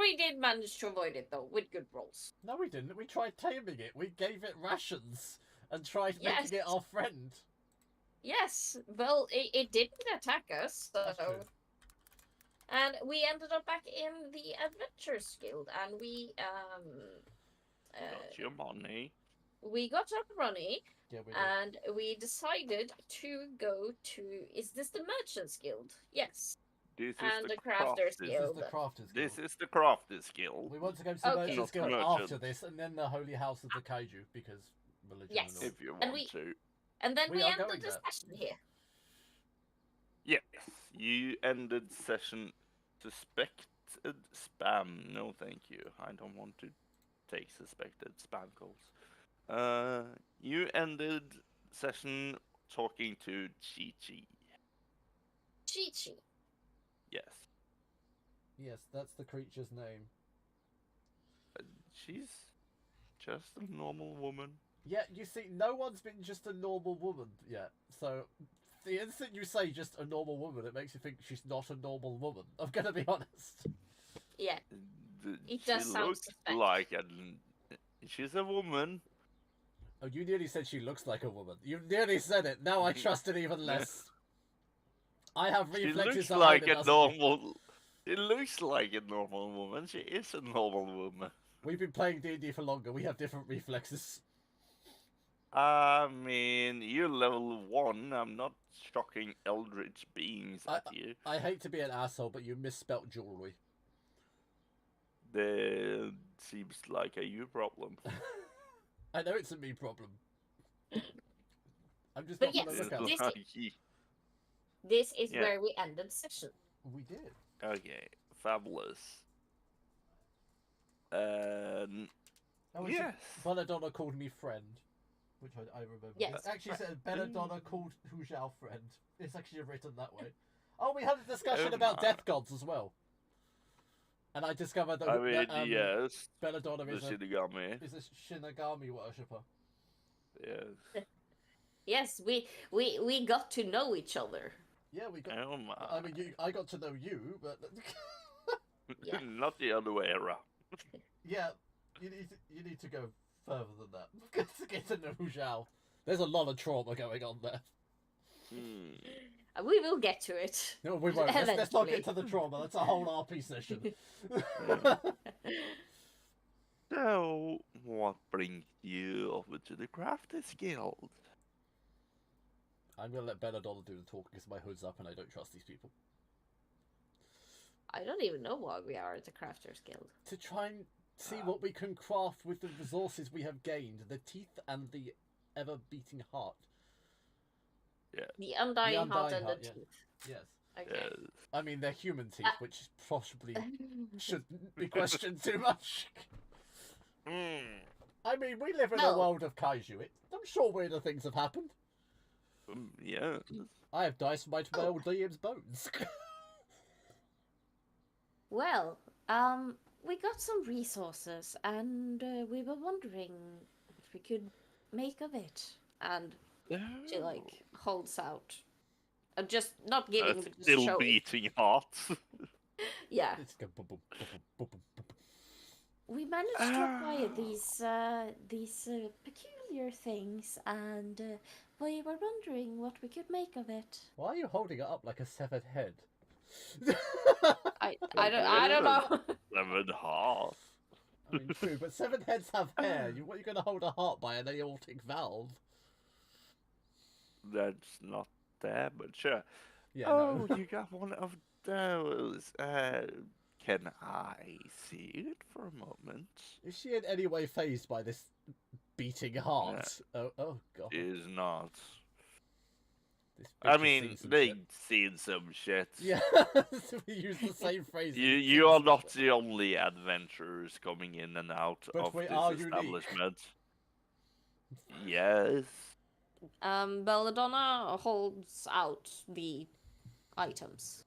we did manage to avoid it, though, with good rolls. No, we didn't. We tried taming it. We gave it rations and tried Yes. making it our friend. Yes, well, it didn't attack us, That's true. so... And we ended up back in the Adventurers Guild, and we, Got your money. we got our money, Yeah, we did. and we decided to go to... Is this the Merchants Guild? Yes. This is And the the Crafters This is Guild. the Crafters Guild. This is the Crafters Guild. We want to go to the Okay. Merchants Not Guild merchants. after this, and then the Holy House of the Kaiju, because religion Yes. and all. If you And want to. And then We we are ended going the there. session here. Yes, you ended session suspected spam. No, thank you. I don't want to take suspected spam calls. You ended session talking to Chi-Chi. Chi-Chi. Yes. Yes, that's the creature's name. She's just a normal woman. Yeah, you see, no one's been just a normal woman yet. So, the instant you say just a normal woman, it makes you think she's not a normal woman. I'm gonna be honest. Yeah. It She does sound looks suspect. like she's a woman. Oh, you nearly said she looks like a woman. You nearly said it. Now I trust it even less. I have She reflexes looks that like Ida a doesn't. normal. It looks like a normal woman. She is a normal woman. We've been playing D&D for longer. We have different reflexes. I mean, you're level 1. I'm not shocking eldritch beings at you. I hate to be an asshole, but you misspelt jewelry. That seems like a you problem. I know it's a me problem. I'm just But not gonna yes, look at it. this is Yeah. where we ended session. We did. Okay, fabulous. Oh, yes. Belladonna called me friend, which I remember. Yes. It actually said Belladonna called Hu Zhao friend. It's actually written that way. Oh, we had a discussion Oh about my. death gods as well. And I discovered that, I mean, that yes. Belladonna The is a Shinigami worshipper. Yes. Yes, we got to know each other. Yeah, we got. Oh my. I mean, I got to know you, but Yeah. Not the other way around. yeah, you need to go further than that to get to know Hu Zhao. There's a lot of trauma going on there. We will get to it. No, we won't. Let's not get to Eventually. the trauma. That's a whole RP session. So, what brings you over to the Crafters Guild? I'm gonna let Belladonna do the talking because my hood's up and I don't trust these people. I don't even know why we are at the Crafters Guild. To try and see what we can craft with the resources we have gained, the teeth and the ever-beating heart. Yeah. The Undying Heart and Heart, the yeah. Teeth. Yes. Okay. Yes. I mean, they're human teeth, which possibly shouldn't be questioned too much. I mean, we live in a No. world of kaiju. I'm sure weirder things have happened. Yes. I have dice from my old DM's bones. Well, we got some resources, and we were wondering what we could make of it. And she like holds out, just not giving, but just Still showing. beating hearts. Yeah, It's go boom, boom, boom, boom, boom, boom. we managed to acquire these peculiar things, and we were wondering what we could make of it. Why are you holding it up like a severed head? I don't know. Severed heart. I mean, true, but severed heads have hair. What are you going to hold a heart by? An aortic valve? That's not there, but sure. Yeah, Oh, no. you got one of those. Can I see it for a moment? Is she in any way phased by this beating heart? Oh god. Is not. This bitch I has mean, seen some they've shit. seen some shit. Yeah, we use the same phrase. You are not the only adventurers coming in and out But of we this are unique. establishment. Yes. Belladonna holds out the items.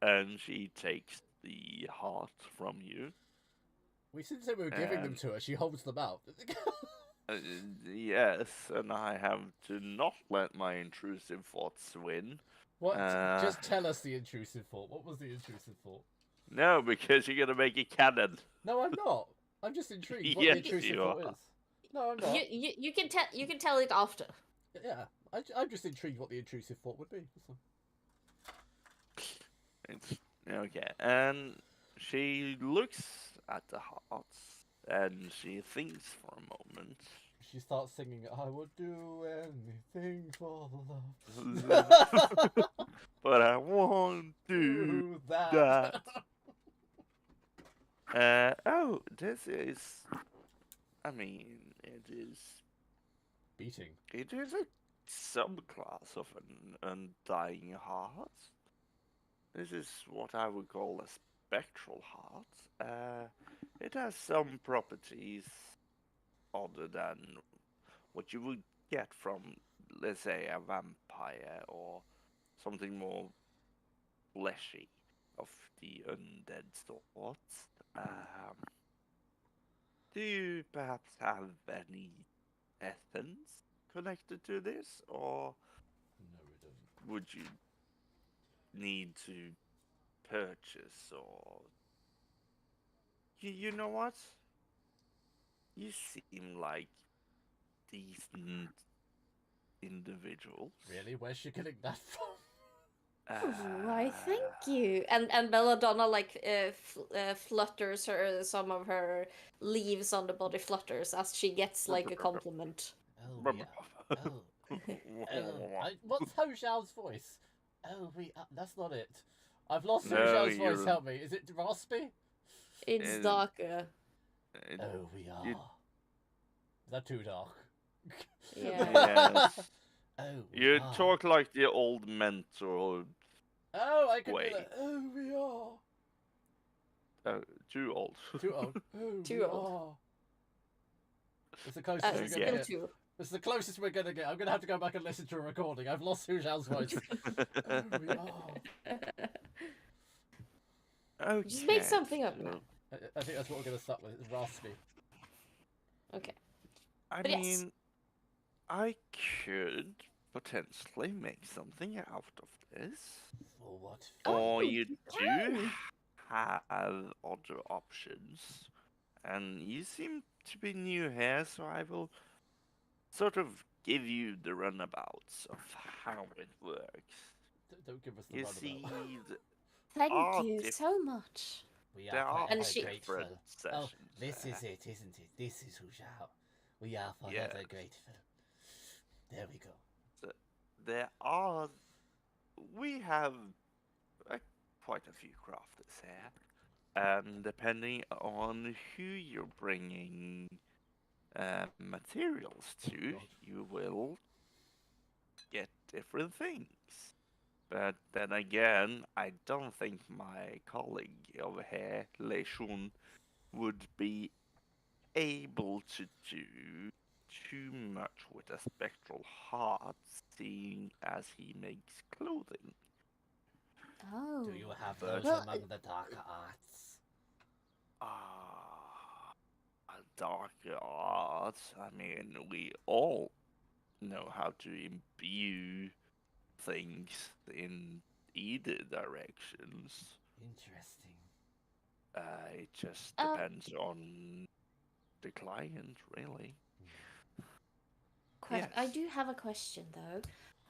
And she takes the heart from you. We didn't say we were giving them to her. She holds them out. Yes, and I have to not let my intrusive thoughts win. What? Just tell us the intrusive thought. What was the intrusive thought? No, because you're gonna make a cannon. No, I'm not. I'm just intrigued what Yes, the intrusive you thought are. is. No, I'm not. You can tell it after. Yeah, I'm just intrigued what the intrusive thought would be. It's okay. And she looks at the hearts and she thinks for a moment. She starts singing, I would do anything for love. But I won't do Do that. that. Oh, this is. I mean, it is. Beating. It is a subclass of an undying heart. This is what I would call a spectral heart. It has some properties other than what you would get from, let's say, a vampire or something more fleshy of the undead sort. Um, do you perhaps have any essence connected to this, or No, we don't. would you need to purchase, or you know what? You seem like decent individuals. Really? Where's she getting that from? Why, thank you. And Belladonna flutters some of her leaves on the body flutters as she gets like a compliment. Oh, we are. Oh. What's Ho Xiao's voice? Oh, that's not it. I've lost Ho No, Xiao's voice, you're- help me. Is it raspy? It's Uh, darker. Oh, we are. You- Is that too dark? Yeah. Yes. Oh, we You are. talk like the old mentor. Oh, I can Wait. do that. Oh, we are. Too old. Too old. Oh, Too we old. are. It's the closest we're Still gonna get. two. It's the closest we're gonna get. I'm gonna have to go back and listen to a recording. I've lost Hu Xiao's voice. Oh, we are. Okay. Just make something up now. I think that's what we're gonna start with. It's raspy. Okay. I But yes. mean, I could potentially make something out of this. For what? Oh, Or you you do can. have other options. And you seem to be new here, so I will sort of give you the runabouts of how it works. Don't give us the You runabout. see, Thank are you diff- so much. We there are And forever she- grateful. different Oh, sessions. this there. is it, isn't it? This is Hu Xiao. We are forever Yes. grateful. There we go. There are. We have quite a few crafters here. And depending on who you're bringing materials to, God. you will get different things. But then again, I don't think my colleague over here, Lei Shun, would be able to do too much with a spectral heart, seeing as he makes clothing. Oh. Do you have But- those Well, among the darker arts? A darker art. I mean, we all know how to imbue things in either directions. Interesting. It just Um, depends on the client, really. I Yes. do have a question though.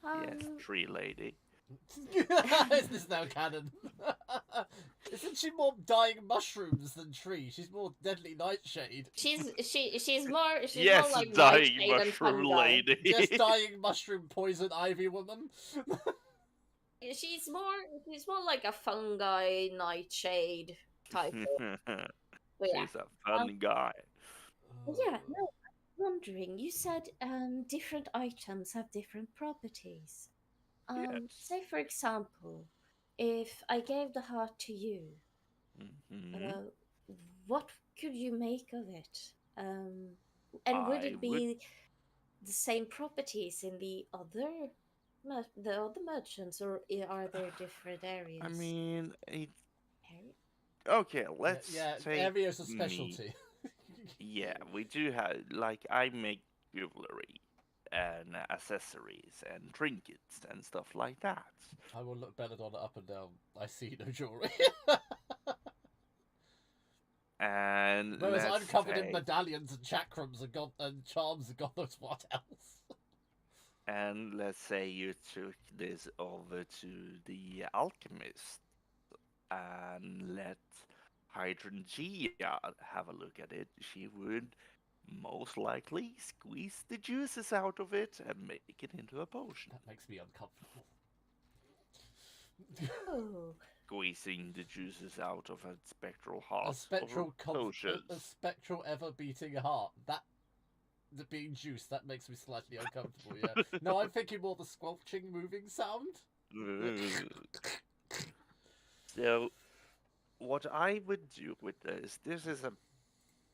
Yes, tree lady. Is this now canon? Isn't she more dying mushrooms than tree? She's more deadly nightshade. she's more Yes, more like dying nightshade and mushroom fungi. lady. Just dying mushroom poison ivy woman. She's more like a fungi nightshade type. But yeah. She's a fun guy. Yeah, no, I'm wondering. You said different items have different properties. Yes. Say for example, if I gave the heart to you, Mhm. what could you make of it? And would I it be the same properties in the other merchants, or are there different areas? I mean, Area? okay, let's yeah, take areas of me. specialty. Yeah, we do have, like, I make jewelry and accessories and trinkets and stuff like that. I will look Belladonna up and down. I see no jewelry. And Whereas I'm let's covered in say, medallions and chakrams and charms and God knows what else. and let's say you took this over to the alchemist and let Hydrangea have a look at it. She would most likely squeeze the juices out of it and make it into a potion. That makes me uncomfortable. Oh. Squeezing the juices out of a spectral A heart spectral or potions. a spectral ever beating heart. That the being juice, that makes me slightly uncomfortable, yeah. No, I'm thinking more the squelching moving sound. So, what I would do with this is a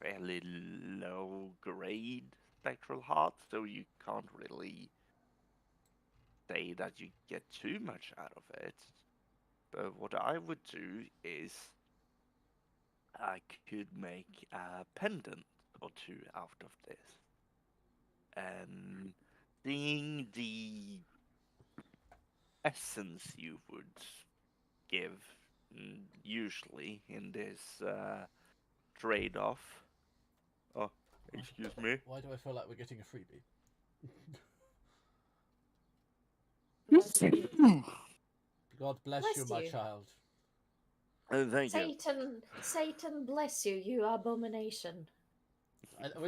fairly low grade spectral heart, so you can't really say that you get too much out of it. But what I would do is I could make a pendant or two out of this. And seeing the essence you would give usually in this trade-off. Oh, excuse me. Why do I feel like we're getting a freebie? God bless you, Bless my you. child. Thank you. Satan bless you, you abomination.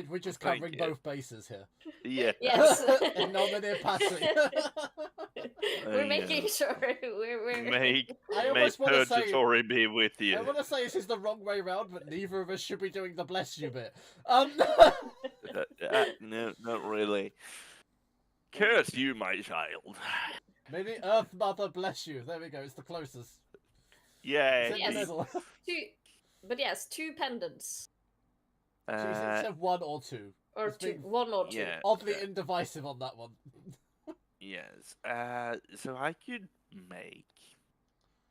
We're just Thank covering you. both bases here. Yeah. Yes. In nomine patri. We're making sure we're Make I may almost want to say. purgatory be with I you. want to say this is the wrong way round, but neither of us should be doing the bless you bit. No, not really. Curse you, my child. Maybe Earth Mother bless you. There we go. It's the closest. Yay. It's in the Yes. middle. but yes, 2 pendants. Jeez, it said 1 or 2. Or It's 2, been 1 or 2. Yeah. oddly indecisive on that one. Yes. So I could make,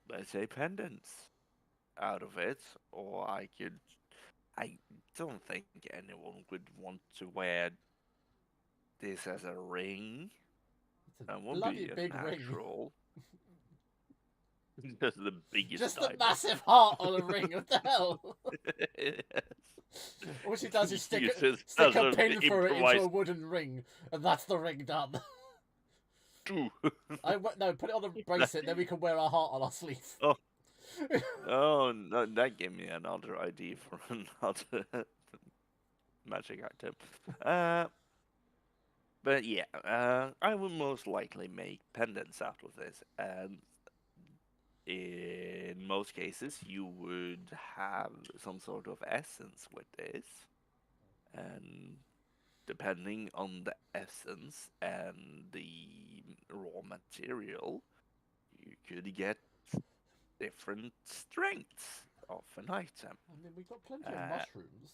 let's say, pendants out of it, or I could. I don't think anyone would want to wear this as a ring. It's a That won't bloody be a big ring. natural. Just the biggest. Just a diamond. massive heart on a ring. What the hell? Yes. All she does is stick Uses a as an pin through it into a improvised wooden ring, and that's the ring done. tool. No, put it on a bracelet, then we can wear our heart on our sleeve. Oh. Oh, no, that gave me another idea for another magic item. But yeah, I would most likely make pendants out of this, and in most cases, you would have some sort of essence with this, and depending on the essence and the raw material, you could get different strengths of an item. I mean, we've got plenty of mushrooms.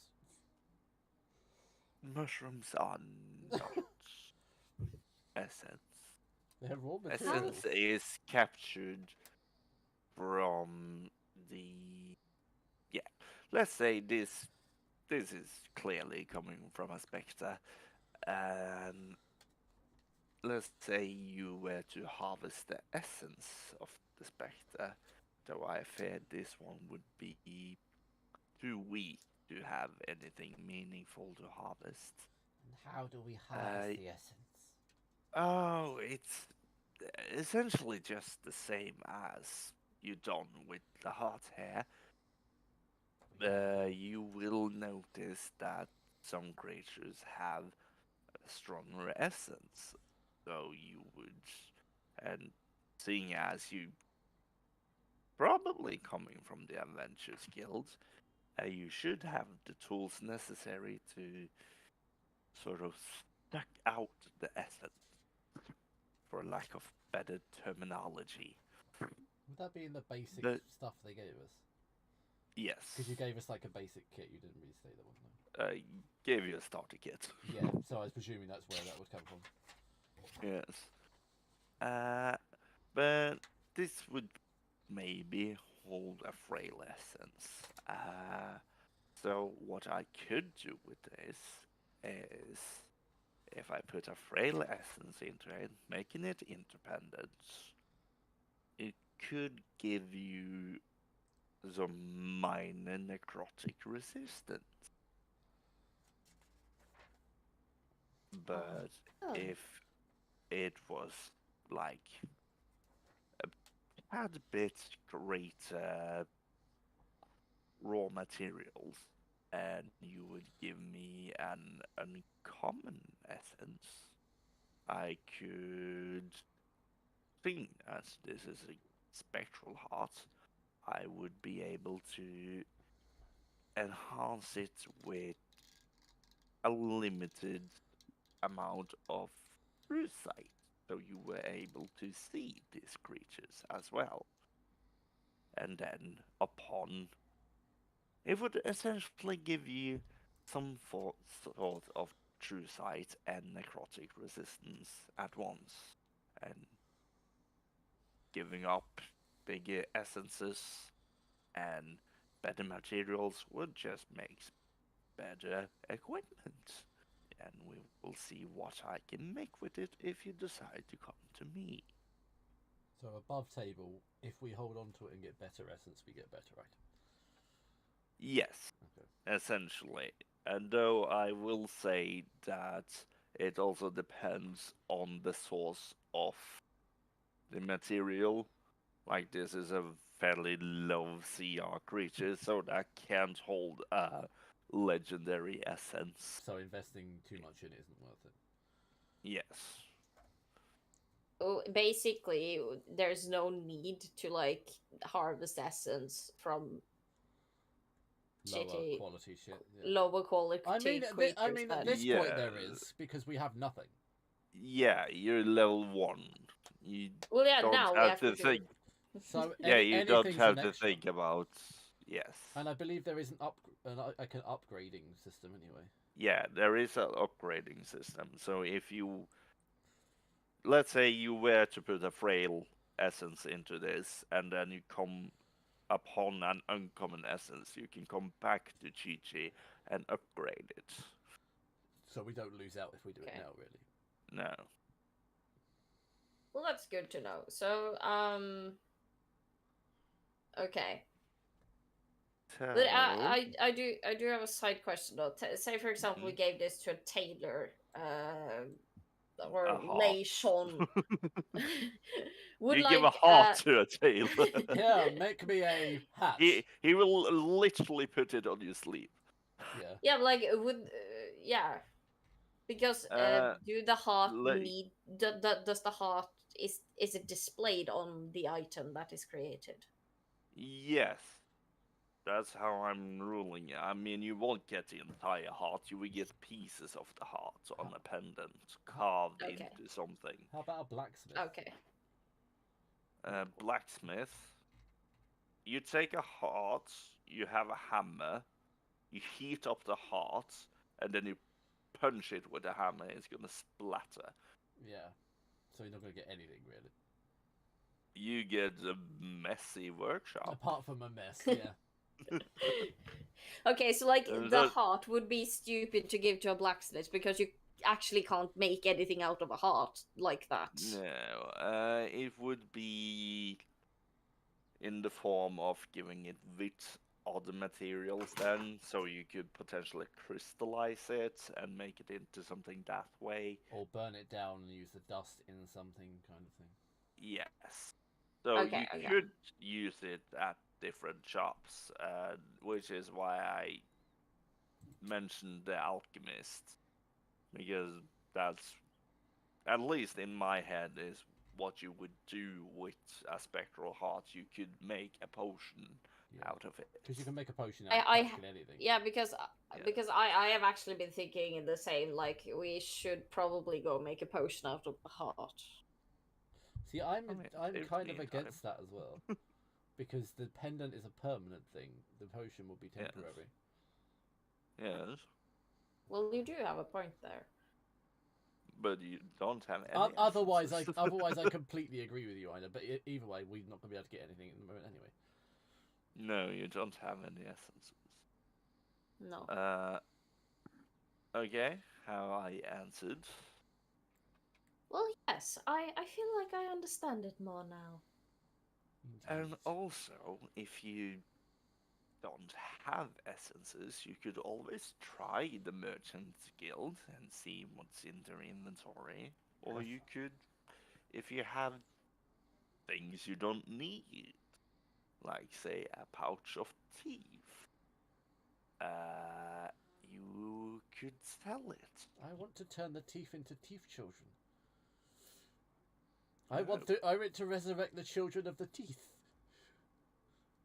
Mushrooms are not essence. They're raw material. Essence is captured from the let's say this is clearly coming from a spectre, and let's say you were to harvest the essence of the spectre, though I feared this one would be too weak to have anything meaningful to harvest. And how do we harvest the essence? Oh, it's essentially just the same as you done with the hot hair. You will notice that some creatures have a stronger essence, so you would, and seeing as you probably coming from the Adventures Guild, you should have the tools necessary to sort of suck out the essence, for lack of better terminology. Would that be in the basic stuff they gave us? Yes. Because you gave us like a basic kit, you didn't really say that one though. Gave you a starter kit. Yeah, so I was presuming that's where that would come from. Yes. But this would maybe hold a frail essence. So what I could do with this is, if I put a frail essence into it, making it independent, it could give you some minor necrotic resistance. but Oh. if it was like a tad bit greater raw materials, and you would give me an uncommon essence, I could think, as this is a spectral heart, I would be able to enhance it with a limited amount of true sight, so you were able to see these creatures as well. And then, upon it would essentially give you some sort of true sight and necrotic resistance at once, and giving up bigger essences and better materials would just make better equipment. And we will see what I can make with it if you decide to come to me. So above table, if we hold on to it and get better essence, we get better item. Yes, Okay. essentially. And though I will say that it also depends on the source of the material. Like, this is a fairly low CR creature, so that can't hold a legendary essence. So investing too much in it isn't worth it. Yes. Oh, basically, there's no need to like harvest essence from Lower shitty, quality shit. Yeah. lower quality I mean, creatures. at That this Yeah. point there is, because we have nothing. Yeah, you're level 1. You well, yeah, don't now we have have to to do. think. So Yeah, you don't anything's have an to extra. think about. Yes. And I believe there is like an upgrading system anyway. Yeah, there is an upgrading system. So if you, let's say you were to put a frail essence into this, and then you come upon an uncommon essence, you can come back to Chi Chi and upgrade it. So we don't lose out if we do it Okay. now, really. No. Well, that's good to know. So, okay. But So, I do have a side question though. Say for example we gave this to a tailor, or a heart. Leishon. Would You give a like heart to a tailor. Yeah, make me a hat. he will literally put it on your sleeve. Yeah. yeah, but like would yeah, because do the heart Le- need does the heart is it displayed on the item that is created? yes, that's how I'm ruling it. I mean, you won't get the entire heart. You will get pieces of the heart on a pendant carved Okay. into something. How about a blacksmith? Okay. Blacksmith. You take a heart. You have a hammer. You heat up the heart, and then you punch it with a hammer. It's gonna splatter. Yeah. So you're not going to get anything, really. You get a messy workshop. Apart from a mess, yeah. Okay, so like Uh, the that- heart would be stupid to give to a blacksmith because you actually can't make anything out of a heart like that. No, it would be in the form of giving it with other materials then, so you could potentially crystallize it and make it into something that way. Or burn it down and use the dust in something kind of thing. Yes. So Okay, you okay. could use it at different shops, which is why I mentioned the alchemist, because that's, at least in my head, is what you would do with a spectral heart. You could make a potion out of it. Because you can make a potion out of I practically anything. yeah, because Yes. I have actually been thinking the same. Like we should probably go make a potion out of the heart. See, I mean, I'm saves kind me of time. against that as well. Because the pendant is a permanent thing. The potion will be Yes. temporary. Yes, Well, you do have a point there. but you don't have any. Otherwise, I essences. completely agree with you, Ina. But either way, we're not going to be able to get anything at the moment anyway. No, you don't have any essences. No. Okay, how I answered. Well, yes, I feel like I understand it more now. And Indeed. also, if you don't have essences, you could always try the Merchant's Guild and see what's in their inventory. Or you could, if you have things you don't need, like say a pouch of teeth, you could sell it. I want to turn the teeth into teeth children. I want to resurrect the children of the teeth.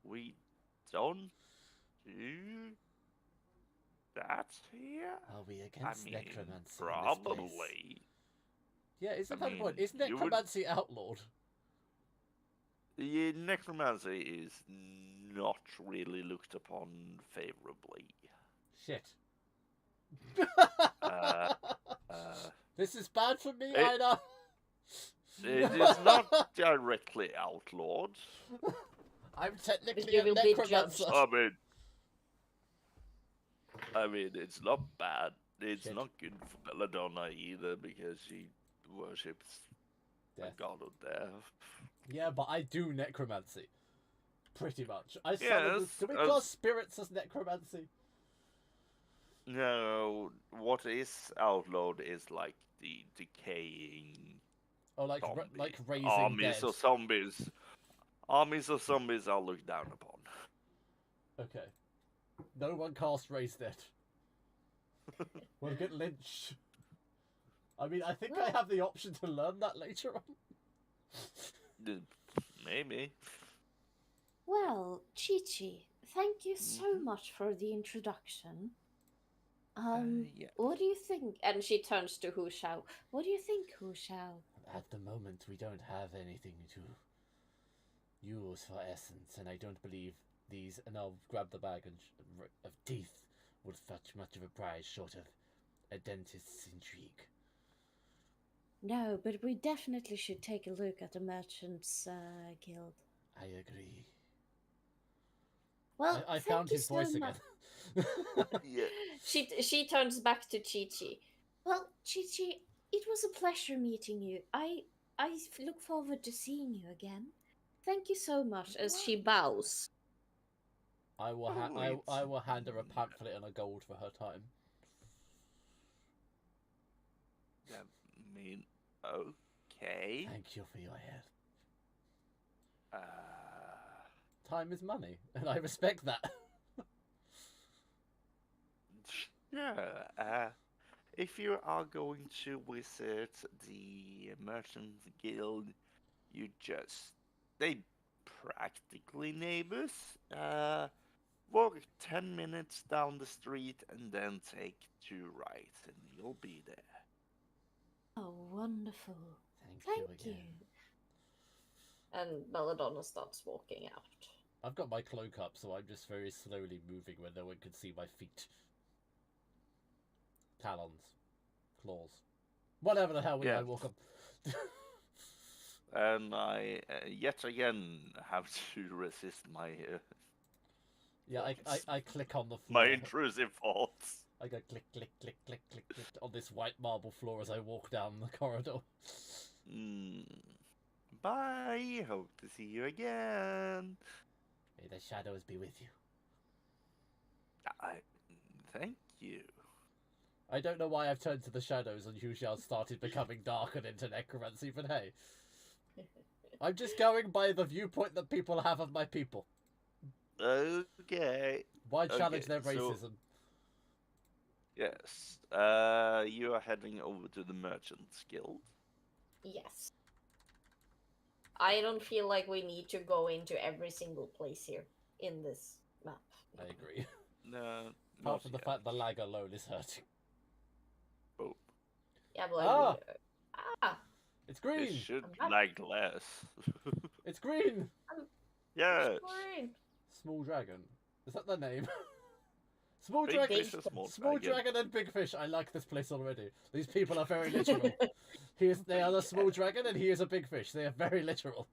We don't do that here. Are we against necromancy in this place? Probably. Yeah, isn't that the point? Is necromancy outlawed? Yeah, necromancy is not really looked upon favorably. Shit. This is bad for me, I know. It is not directly outlawed. I'm technically a necromancer. I mean, it's not bad. It's not good for Belladonna either because she worships the god of death. Yeah, but I do necromancy. Pretty much. Do we class spirits as necromancy? No, what is outlawed is like the decaying. Oh, like raising armies dead. of zombies. Armies of zombies are looked down upon. Okay. No one cast raise dead. We'll get lynched. I mean, I think I have the option to learn that later on. Maybe. Well, Chi-Chi, thank you so much for the introduction. Yeah. What do you think? And she turns to Hu Shao. What do you think, Hu Shao? At the moment, we don't have anything to use for essence, and I don't believe these, and I'll grab the bag of teeth, would fetch much of a prize short of a dentist's intrigue. No, but we definitely should take a look at the Merchants Guild. I agree. Well, I found his voice again. Yeah. She turns back to Chi-Chi. Well, Chi-Chi, it was a pleasure meeting you. I look forward to seeing you again. Thank you so much. As she bows. I will hand her a pamphlet and a gold for her time. I mean, okay. Thank you for your help. Time is money, and I respect that. Sure. If you are going to visit the Merchants Guild, they practically neighbors. Walk 10 minutes down the street and then take 2 rights, and you'll be there. Oh, wonderful. Thank you again. And Belladonna starts walking out. I've got my cloak up, so I'm just very slowly moving where no one can see my feet. Talons. Claws. Whatever the hell I walk up. And I, yet again, have to resist my... yeah, I click on the floor. My intrusive thoughts. I go click, click, click, click, click, click on this white marble floor as I walk down the corridor. Bye. Hope to see you again. May the shadows be with you. Thank you. I don't know why I've turned to the shadows and Hu Xiao started becoming dark and into necromancy, but hey. I'm just going by the viewpoint that people have of my people. Okay. Why challenge their racism? Yes. You are heading over to the Merchants Guild. Yes. I don't feel like we need to go into every single place here in this map. I agree. No. Apart from the fact the lag alone is hurting. Oh. Yeah, but it's green. It should lag less. It's green. Yes. Green. Small dragon. Is that the name? Small Big dragon. fish or Small dragon and big fish. I like this place already. These people are very literal. They are the small dragon and he is a big fish. They are very literal.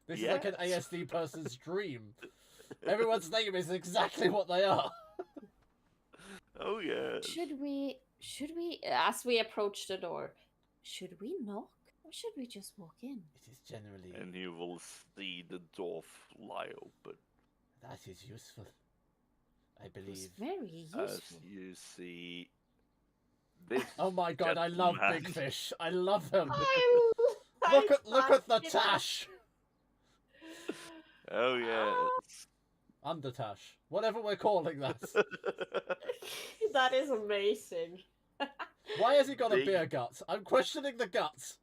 This is like an ASD person's dream. Everyone's name is exactly what they are. Oh yeah. Should we, as we approach the door, should we knock or should we just walk in? It is generally... And you will see the door fly open. That is useful. I It was believe. very As useful. you see, this. Oh my god, I love gentleman- big fish. I love him. Look at the tash. Oh yes. Undertash. Whatever we're calling that. That is amazing. Why has he got a Big- beer gut? I'm questioning the guts.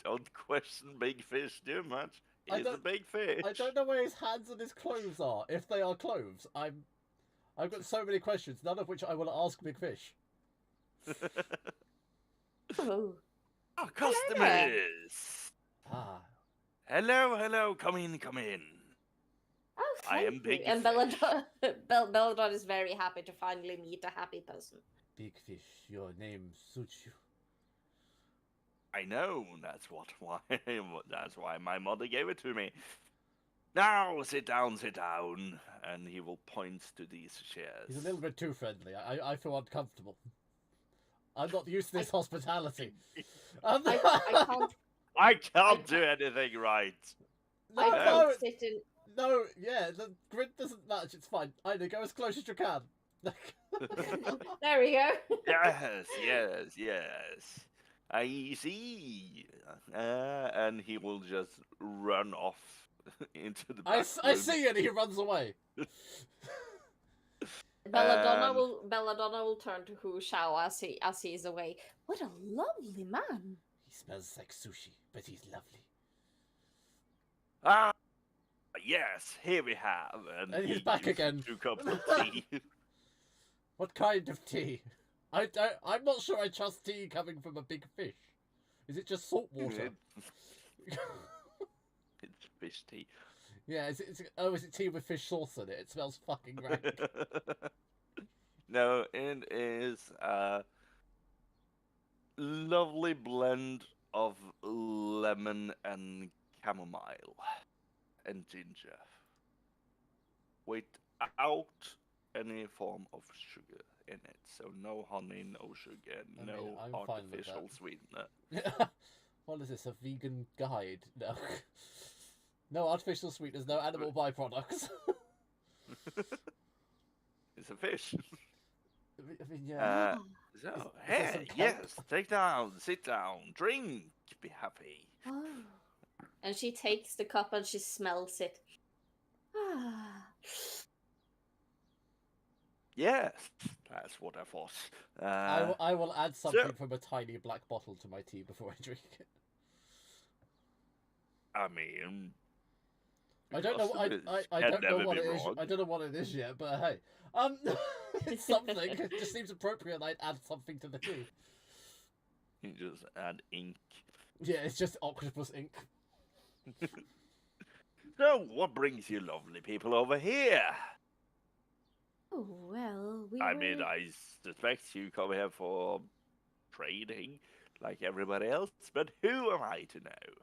Don't question big fish too much. I He's a don't- big fish. I don't know where his hands and his clothes are. If they are clothes, I've got so many questions, none of which I will ask Big Fish. Oh, Our Hello there. customers. Ah, Hello. Come in. oh, I thank am you. Big And Fish. Belladon is very happy to finally meet a happy person. Big Fish, your name suits you. I know. That's why my mother gave it to me. Now sit down, and he will point to these chairs. He's a little bit too friendly. I feel uncomfortable. I'm not used to this hospitality. I can't. I can't do anything right. No, I no, can't sit in. no, yeah, the grid doesn't match. It's fine. Either go as close as you can. There we go. Yes. I see. And he will just run off into the back I room. see it. He runs away. Belladonna will turn to Hu Shao as he's away. What a lovely man. He smells like sushi, but he's lovely. Ah, yes, here we have. And he's he back gives you again. 2 cups of tea. What kind of tea? I'm not sure I trust tea coming from a big fish. Is it just salt water? It's fish tea. Yeah, is it tea with fish sauce in it? It smells fucking rank. No, it is a lovely blend of lemon and chamomile and ginger without any form of sugar in it. So no honey, no sugar, I mean, no I'm fine with artificial that. sweetener. What is this, a vegan guide? No. No artificial sweeteners, no animal byproducts. It's a fish. I mean, yeah. So, is there some hey, kelp? yes, take down, sit down, drink, be happy. Oh. And she takes the cup and she smells it. Ah. Yes, that's what I thought. I will add something from a tiny black bottle to my tea before I drink it. I mean, I don't know. I can don't know never what be it is. wrong. I don't know what it is yet. But hey, it's something. It just seems appropriate. I'd add something to the tea. You just add ink. Yeah, it's just octopus ink. So, what brings you lovely people over here? Oh well, I mean, I suspect you come here for trading, like everybody else, but who am I to know?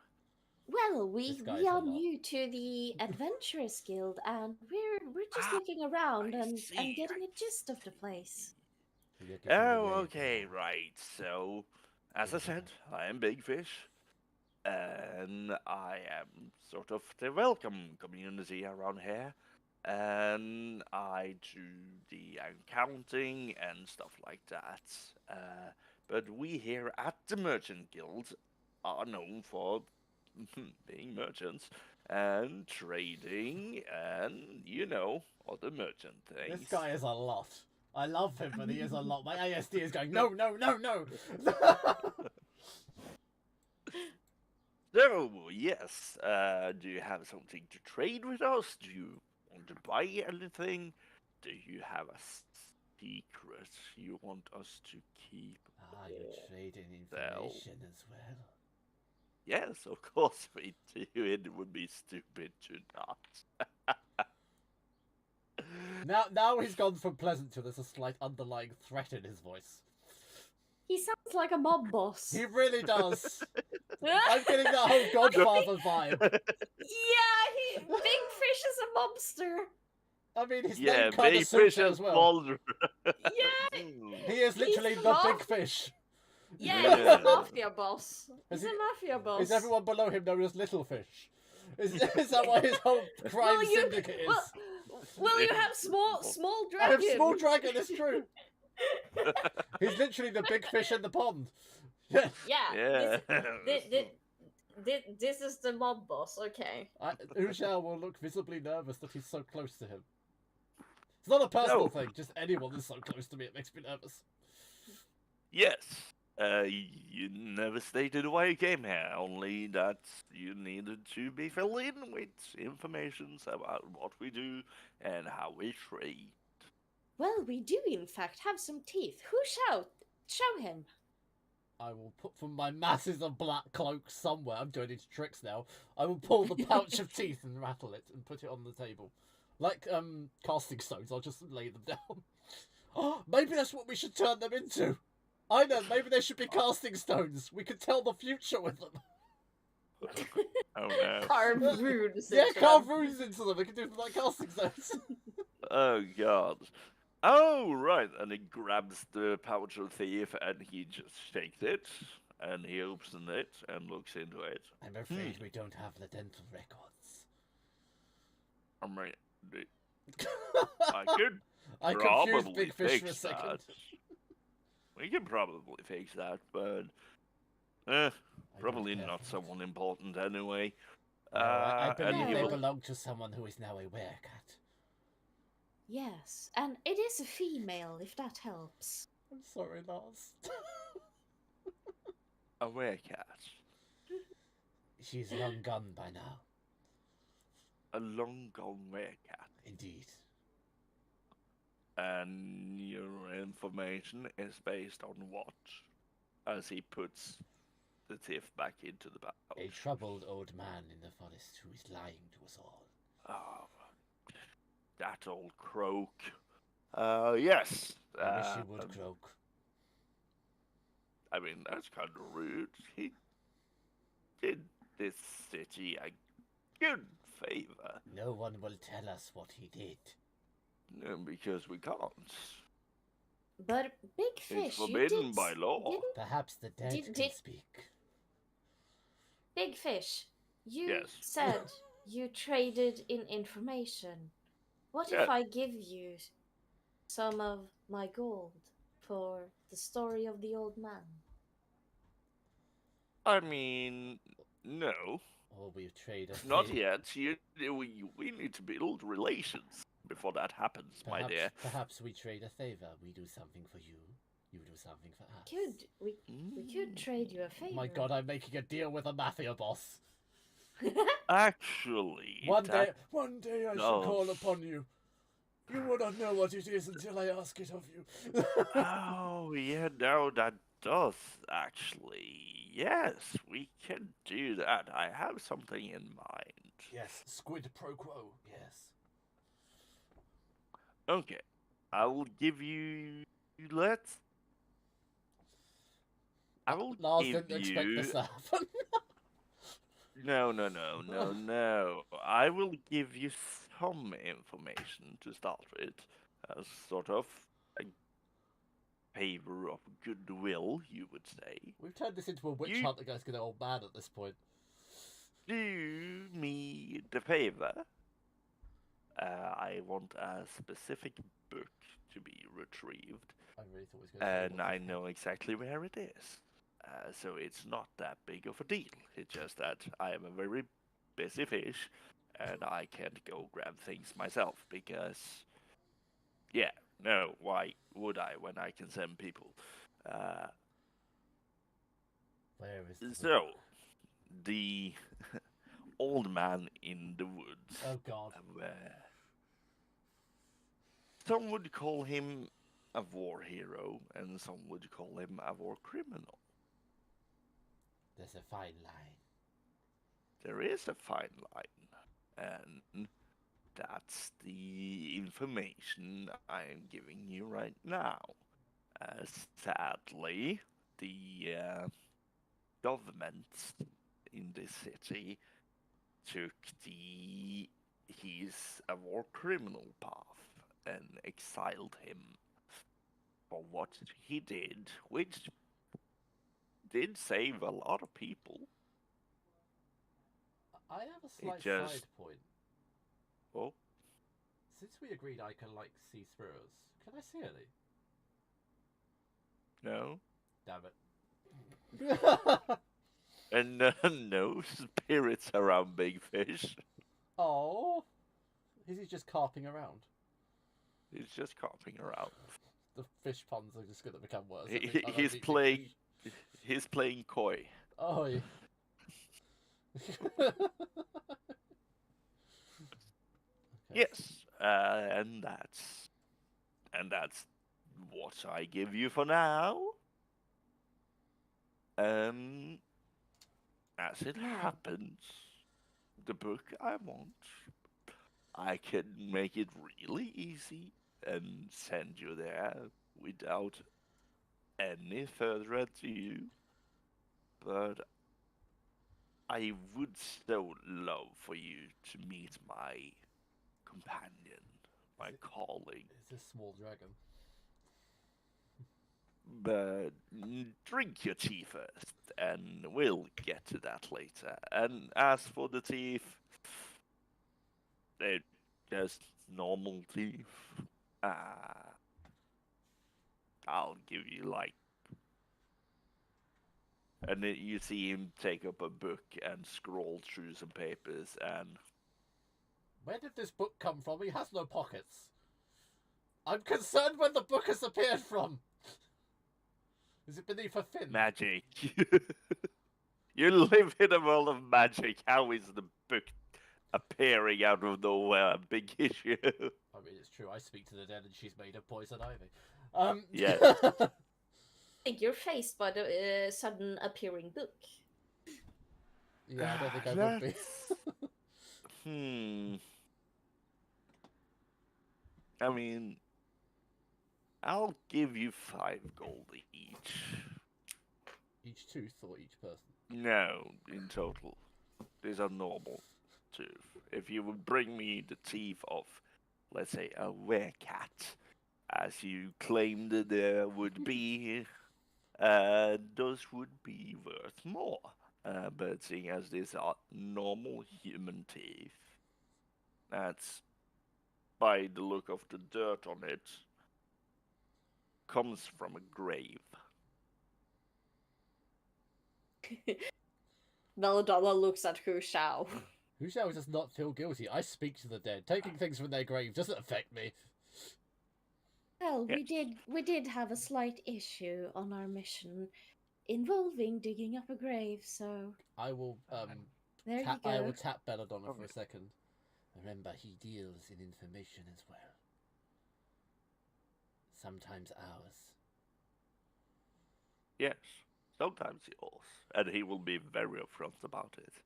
Well, This we guy's a are lot. new to the Adventurers Guild, and we're just Ah, looking around I and see, getting I a gist of the place. Looking for the Oh, raven. okay, right. So, as I said, I am Big Fish, and I am sort of the welcome community around here, and I do the accounting and stuff like that. But we here at the Merchant Guild are known for being merchants and trading and, other merchant things. This guy is a lot. I love him, but he is a lot. My ASD is going, no. So, yes, do you have something to trade with us? Do you want to buy anything? Do you have a secret you want us to keep? You're trading Well. information as well. Yes, of course we do. It would be stupid to not. Now he's gone from pleasant to there's a slight underlying threat in his voice. He sounds like a mob boss. He really does. I'm getting that whole Godfather vibe. Yeah, Big Fish is a mobster. I mean, his Yeah, name kind of Big suits Fish it and as well. Boulder. Yeah, He is literally He's the not- big fish. yeah, Yeah. he's a mafia boss. Is He's a he- mafia boss. Is everyone below him known as Little Fish? Is that why his whole crime Well, syndicate is? Well, you have small I have dragon. small dragon, it's true. He's literally the big fish in the pond. Yeah. Yeah. Yeah. This is the mob boss. Okay. Ujao will look visibly nervous that he's so close to him. It's not a personal No. thing, just anyone that's so close to me, it makes me nervous. Yes. You never stated why you came here, only that you needed to be filled in with information about what we do and how we trade. Well, we do in fact have some teeth. Who show him? I will put from my masses of black cloaks somewhere. I'm doing these tricks now. I will pull the pouch of teeth and rattle it and put it on the table. Like casting stones, I'll just lay them down. Oh, maybe that's what we should turn them into. I know, maybe they should be casting stones. We could tell the future with them. Oh no. Carve runes. Yeah, into carve them. runes into them. We can do them like casting stones. Oh god. Oh right, and he grabs the pouch of thief and he just shakes it and he opens it and looks into it. I'm afraid we don't have the dental records. I mean, I could I confused probably Big Fish for a fix second. that. We could probably fix that, but I don't probably care not for it. someone important anyway. No, I And believe he they will. belong to someone who is now a werecat. Yes, and it is a female, if that helps. I'm sorry, Lars. A werecat. She's long gone by now. A long gone werecat. Indeed. And your information is based on what? As he puts the thief back into the pouch. A troubled old man in the forest who is lying to us all. Oh, that old croak. Yes. I wish he would croak. I mean, that's kind of rude. He did this city a good favor. No one will tell us what he did. No, because we can't. But Big It's Fish, you forbidden did, by law. didn't Perhaps the dead can Did- speak. Big Fish, you Yes. said you traded in information. What Yeah. if I give you some of my gold for the story of the old man? I mean, no, Or we trade a not favor. yet. We need to build relations before that happens, my dear. Perhaps we trade a favor. We do something for you. You do something for us. We could trade you a favor. My God, I'm making a deal with a mafia boss. Actually, One that day I shall call does. upon you. You will not know what it is until I ask it of you. Oh, yeah, no, that does actually. Yes, we can do that. I have something in mind. Yes, squid pro quo. Yes. Okay, I will give you. Let's. I will Lars give didn't expect you. this to happen. No. I will give you some information to start with, as sort of a favor of goodwill, you would say. We've turned this into a witch You- hunt against an old man at this point. Do me the favor. I want a specific book to be retrieved, I really thought he was going to say and what I the know exactly where it is. So it's not that big of a deal. It's just that I am a very busy fish, and I can't go grab things myself because, yeah, no, why would I when I can send people? Where is the So, the old man in the woods. Oh God. Some would call him a war hero, and some would call him a war criminal. There's a fine line. There is a fine line, and that's the information I am giving you right now. Sadly, the government in this city took he's a war criminal path and exiled him for what he did, which did save a lot of people. I have a slight just... side point. Oh, Since we agreed I can, like, see spirits, can I see any? no. Damn it. And no spirits around Big Fish. Oh. Is he just carping around? He's just carping around. The fish ponds are just going to become worse. He's playing coy. Oh, yeah. Okay. Yes, and that's what I give you for now. As it happens, the book I want, I can make it really easy and send you there without any further ado. But I would so love for you to meet my companion, my colleague. It's a small dragon. But drink your tea first, and we'll get to that later. And as for the teeth, they're just normal teeth. I'll give you like... And then you see him take up a book and scroll through some papers, and... Where did this book come from? He has no pockets. I'm concerned where the book has appeared from. Is it beneath a fin? Magic. You live in a world of magic. How is the book appearing out of nowhere? Big issue. I mean, it's true. I speak to the dead, and she's made of poison ivy. Yeah. I think you're faced by the sudden appearing book. Yeah, I don't think I would be. I mean, I'll give you 5 gold each. Each tooth or each person? No, in total. These are normal tooth. If you would bring me the teeth of, let's say, a werecat, as you claimed there would be, those would be worth more. But seeing as these are normal human teeth, that's, by the look of the dirt on it, comes from a grave. Belladonna looks at Hu Shao. Hu Shao does not feel guilty. I speak to the dead. Taking things from their grave doesn't affect me. Well, Yes. we did have a slight issue on our mission involving digging up a grave, so I will there you go. I will tap Belladonna for a second. Remember, he deals in information as well. Sometimes ours. Yes, sometimes yours, and he will be very upfront about it. So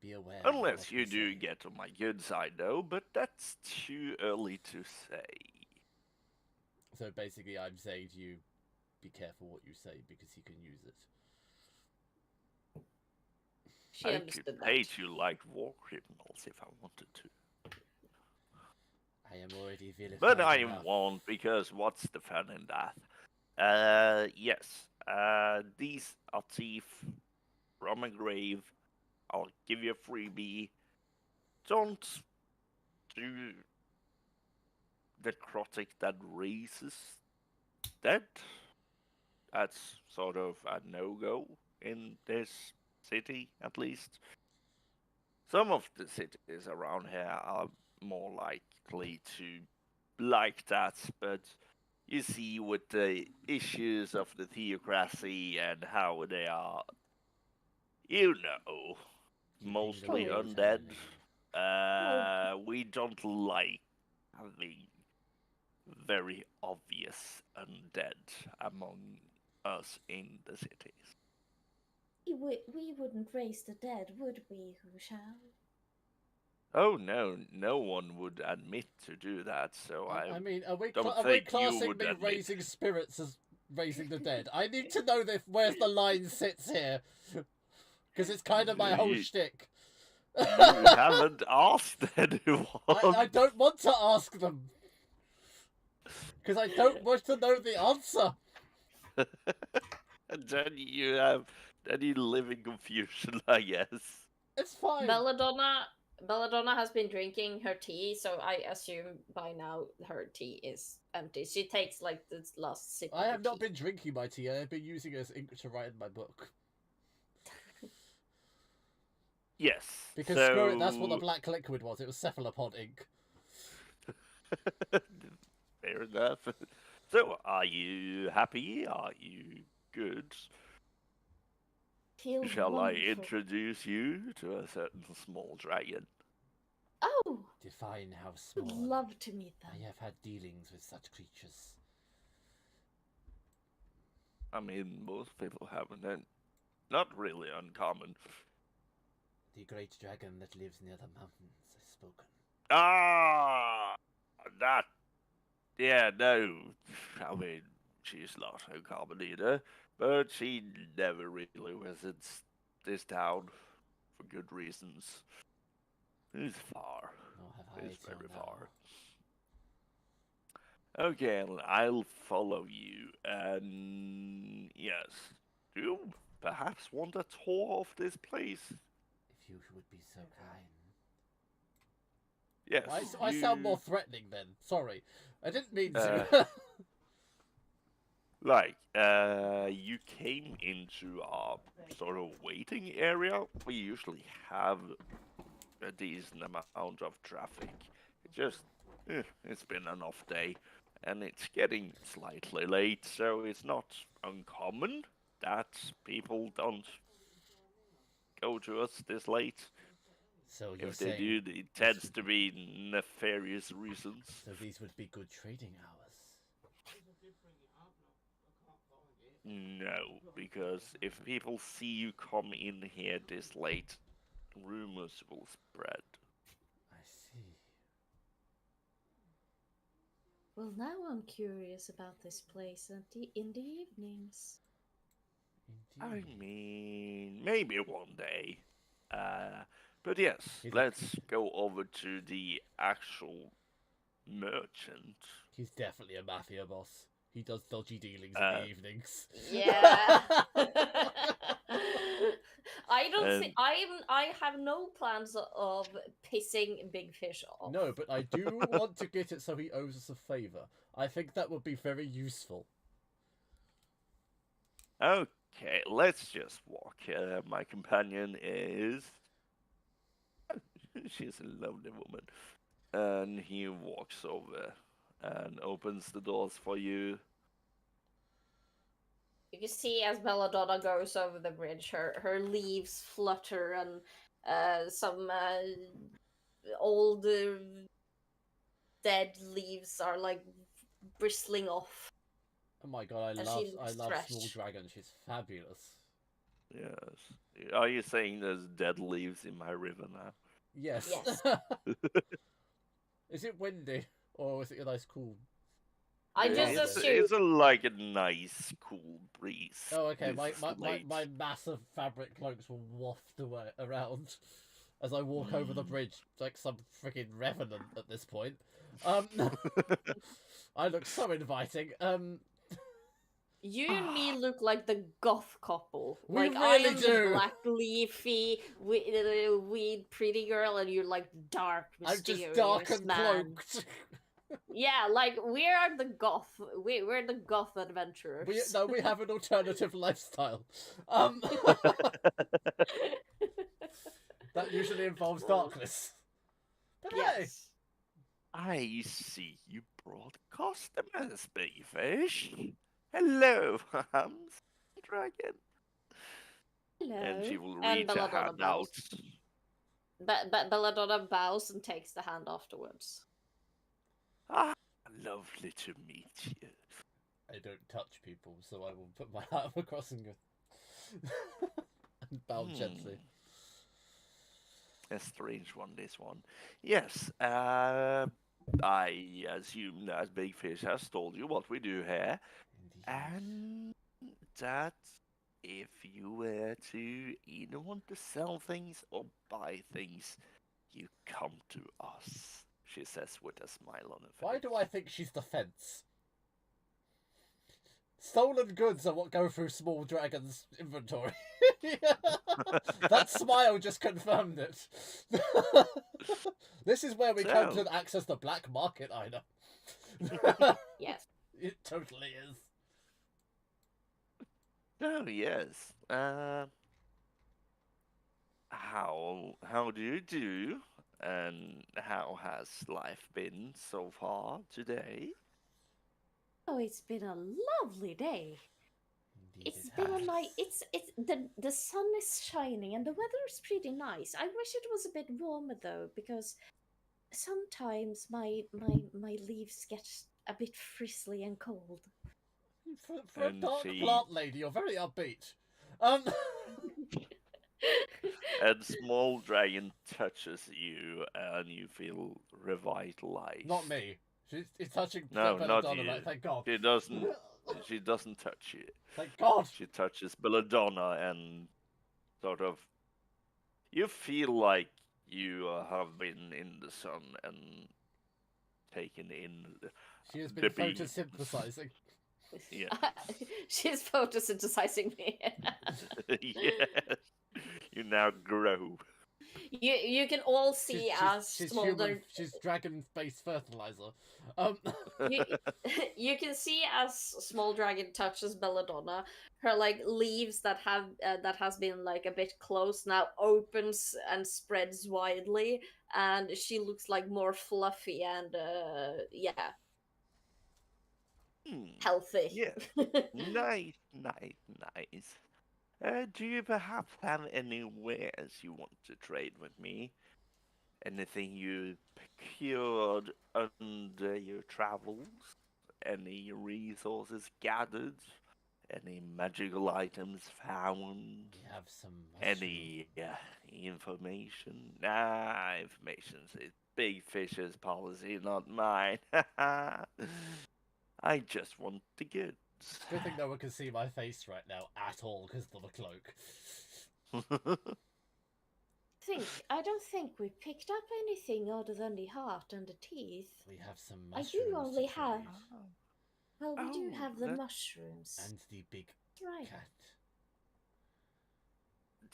be aware. Unless you do get on my good side, though, but that's too early to say. So basically, I'm saying to you, be careful what you say because he can use it. She I understood could that. hate you like war criminals if I wanted to. I am already vilified But I enough. won't, because what's the fun in that? Yes. These are teeth from a grave. I'll give you a freebie. Don't do necrotic that raises dead. That's sort of a no-go in this city, at least. Some of the cities around here are more likely to like that, but you see with the issues of the theocracy and how they are, you know, mostly undead. We don't like having very obvious undead among us in the cities. We wouldn't raise the dead, would we, Hu Shao? Oh no, no one would admit to do that. So I mean, are we think you classing would me admit. raising spirits as raising the dead? I need to know where's the line sits here, because it's kind of my whole shtick. You haven't asked anyone. I don't want to ask them, because I don't want to know the answer. And then you live in confusion, I guess. It's fine. Belladonna has been drinking her tea, so I assume by now her tea is empty. She takes like the last sip I of her have not tea. been drinking my tea. I have been using it as ink to write in my book. Yes. Because screw it, that's what the black liquid was. It was cephalopod ink. Fair enough. So, are you happy? Are you good? Feels Shall I wonderful. introduce you to a certain small dragon? Oh, Define how would small. love to meet them. I have had dealings with such creatures. I mean, most people haven't. And not really uncommon. The great dragon that lives near the mountains has spoken. Ah, that. Yeah, no. I mean, she's not uncommon either, but she never really visits this town for good reasons. It's far. Nor have I It's till very now. far. Okay, I'll follow you. And yes, do you perhaps want a tour of this place? If you would be so kind. Yes. I sound more threatening then. Sorry. I didn't mean to. You came into our sort of waiting area. We usually have a decent amount of traffic. It's been an off day, and it's getting slightly late, so it's not uncommon that people don't go to us this late. So you're If they saying do, it tends to be nefarious reasons. so these would be good trading hours. No, because if people see you come in here this late, rumors will spread. I see. Well, now I'm curious about this place in the evenings. I Indeed. mean, maybe one day. But yes, He's a- let's go over to the actual merchant. He's definitely a mafia boss. He does dodgy dealings in Uh, the evenings. Yeah. I don't And- see. I have no plans of pissing Big Fish off. No, but I do want to get it so he owes us a favor. I think that would be very useful. Okay, let's just walk. My companion is. She's a lovely woman. And he walks over and opens the doors for you. You can see as Belladonna goes over the bridge, her leaves flutter and some old dead leaves are like bristling off. Oh my god, And I she love looks Small fresh. Dragon. She's fabulous. Yes. Are you saying there's dead leaves in my river now? Yes. Yes. Is it windy or is it a nice cool? I just it's, assume. it's like a nice, cool breeze. Oh, okay. This late. My massive fabric cloaks will waft away around as I walk over the bridge like some freaking revenant at this point. I look so inviting. You and me look like the goth couple. We Like I really am do. the black leafy weed pretty girl, and you're like dark, I'm mysterious just dark and man. cloaked. Yeah, like we are the goth. We're the goth adventurers. We have an alternative lifestyle. That usually involves darkness. But hey, Yes. I see you brought customers, big fish. Hello, dragon. Hello. And she will And reach a Belladonna hand bows. out. Belladonna bows and takes the hand afterwards. Ah, lovely to meet you. I don't touch people, so I will put my arm across and go and bow gently. A strange one, this one. Yes, I assume that Big Fish has told you what we do here, Indeed. and that if you were to either want to sell things or buy things, you come to us, she says with a smile on her face. Why do I think she's the fence? Stolen goods are what go through Small Dragon's inventory. That smile just confirmed it. This is where we come So- to access the black market item. Yes. It totally is. Oh yes. How do you do? And how has life been so far today? Oh, it's been a lovely day. Indeed It's it been a has. nice. It's the sun is shining and the weather is pretty nice. I wish it was a bit warmer though, because sometimes my leaves get a bit frizzly and cold. For a And dark she plant lady, you're very upbeat. and small dragon touches you and you feel revitalized. Not me. She's touching No, not Belladonna, you. right? Thank God. She doesn't. She doesn't touch you. Thank God. She touches Belladonna and sort of. You feel like you have been in the sun and taken in She has the been beams. photosynthesizing. Yeah. She's photosynthesizing me. Yes. You now grow. You can all see as Smolder. She's dragon-based fertilizer. you, you can see as Small Dragon touches Belladonna, her like leaves that has been like a bit closed now opens and spreads widely, and she looks like more fluffy and yeah, Hmm. healthy. Yeah. Nice, nice, nice. Do you perhaps have any wares you want to trade with me? Anything you procured under your travels? Any resources gathered? Any magical items found? We have some mushrooms. Any information? Nah, information's a big fish's policy, not mine. I just want the goods. Good thing no one can see my face right now at all because of the cloak. I don't think we picked up anything other than the heart and the teeth. We have some I mushrooms do only to have. trade. Well, we do Oh, have the that- mushrooms. And the big Right. cat.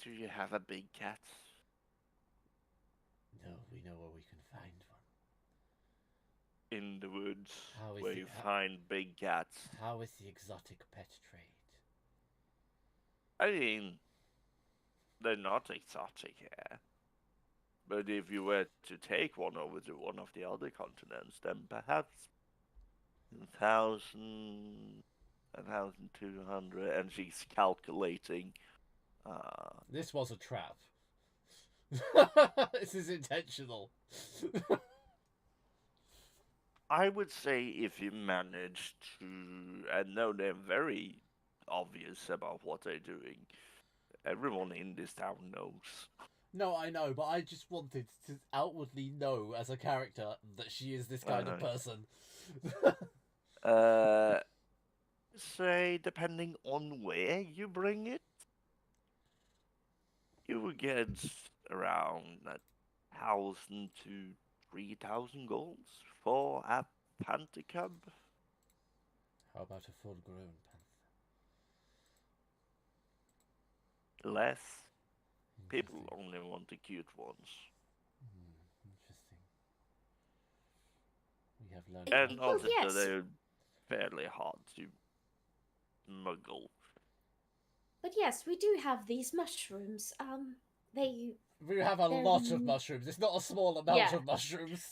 Do you have a big cat? No, we know where we can find one. In the woods How is where it- you find big cats. How is the exotic pet trade? I mean, they're not exotic here. But if you were to take one over to one of the other continents, then perhaps 1,000, 1,200, and she's calculating. This was a trap. This is intentional. I would say if you manage to, and know they're very obvious about what they're doing. Everyone in this town knows. No, I know, but I just wanted to outwardly know as a character that she is this kind of person. Say, depending on where you bring it, you will get around 1,000 to 3,000 golds for a panther cub. How about a full-grown panther? Less. People Interesting. only want the cute ones. Interesting. We have learned. And Well, also yes. they're fairly hard to muggle. But yes, we do have these mushrooms. They We have a They're lot of mushrooms. It's not a small amount Yeah. of mushrooms.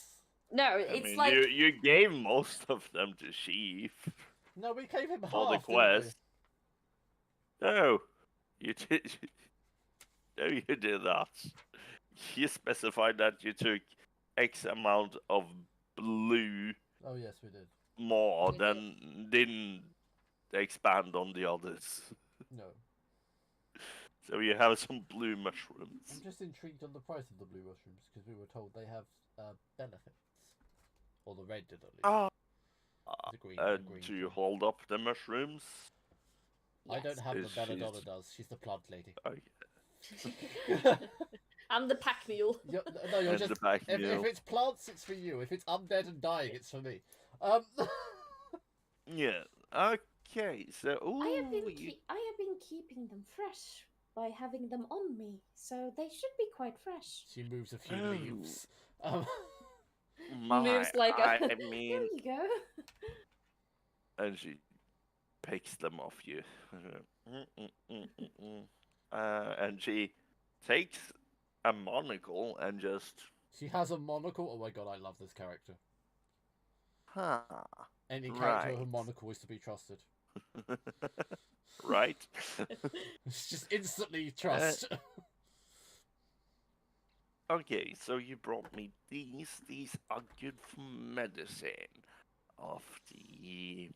no, I it's mean, like you gave most of them to Sheaf No, we gave him for the half, didn't we? quest. No, you did. No, you did not. You specified that you took X amount of blue Oh yes, we did. more We than didn't expand on the others. No, So you have some blue mushrooms. I'm just intrigued on the price of the blue mushrooms because we were told they have benefits, or the red did at least. Ah, The green, the green do you thing. hold up the mushrooms? I don't yes. have the Is Belladonna she's- does. She's the plant lady. Oh, I'm the pack mule. No, you're and just. the back If mule. it's plants, it's for you. If it's undead and dying, it's for me. Yeah. Okay. So, I have been ooh, you- I have been keeping them fresh, by having them on me, so they should be quite fresh. She moves a few Oh. leaves. My, Moves like a. I There mean, you go. and she picks them off you. And she takes a monocle and just, She has a monocle. Oh my god, I love this character. huh, Any character with a right. monocle is to be trusted. Right? It's just instantly trust. Okay, so you brought me these. These are good for medicine of the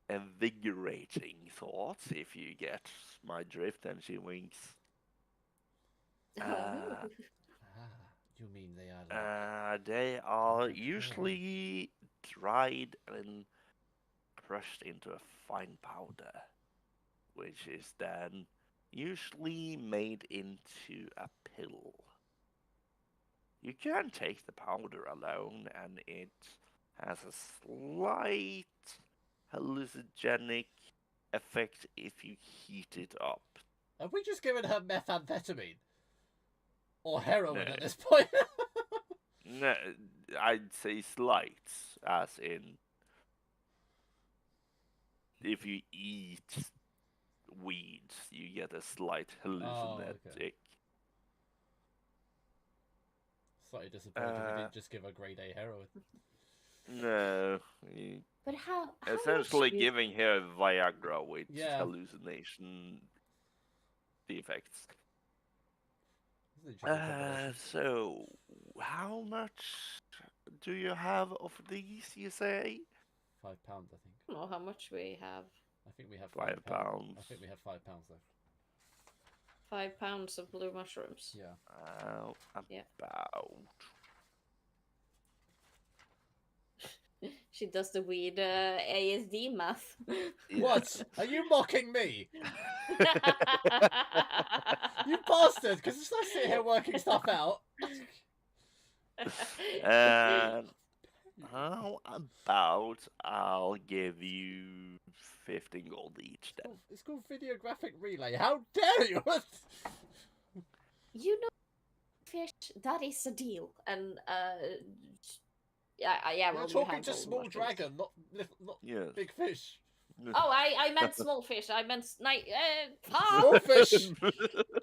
invigorating thoughts, if you get my drift. And she winks. Oh. You mean they are like... They are Okay. usually dried and crushed into a fine powder, which is then usually made into a pill. You can take the powder alone, and it has a slight hallucinogenic effect if you heat it up. Have we just given her methamphetamine? Or heroin No. at this point? No, I'd say slight, as in if you eat weeds, you get a slight hallucinogenic. Slightly disappointed we didn't just give her grade A heroin. No, you But how essentially much giving her Viagra with Yeah. hallucination defects. This is an interesting combination. So, how much do you have of these, you say? £5, I think. I don't know how much we have. I think we have £5. £5. I think we have £5 left. 5 pounds of blue mushrooms. Yeah. Yeah. About. She does the weird ASD math. What? Are you mocking me? You bastard! Because it's like sitting here working stuff out. How about I'll give you 15 gold each then? It's called videographic relay. How dare you? You know, fish, that is a deal. And, yeah, You're well, we talking have to all the small mushrooms. dragon, not Yes. big fish. Oh, I meant small fish. I meant Small fish.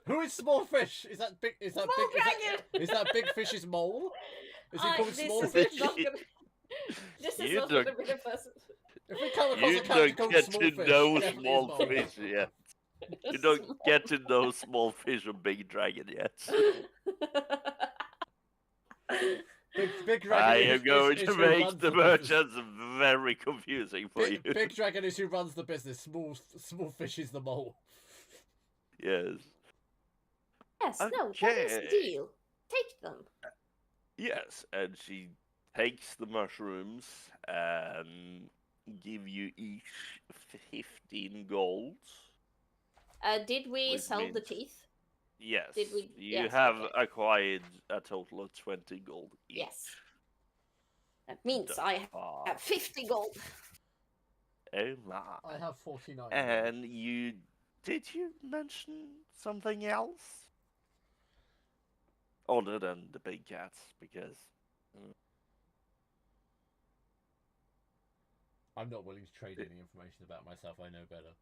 Who is small fish? Is that big? Is that Small big? dragon! Is that big fish's mole? Is he called This small is fish? not gonna. This is You not don't- gonna be the first. If we come across You a character don't called get small to fish, know definitely small is mole. fish yet. You don't get to know small fish or big dragon yet. Big dragon I is, am going is to who make runs the business. merchants very confusing for you. Big dragon is who runs the business. Small fish is the mole. Yes. Yes, no, that is a Okay. deal. Take them. Yes, and she takes the mushrooms and give you each 15 gold. Did we Which sell the means- teeth? Yes. Did we- You yes, have okay. acquired a total of 20 gold each. Yes. That means Thus I far. have 50 gold. Oh my. I have 49. And did you mention something else? Other than the big cats, because I'm not willing to trade any information about myself. I know better.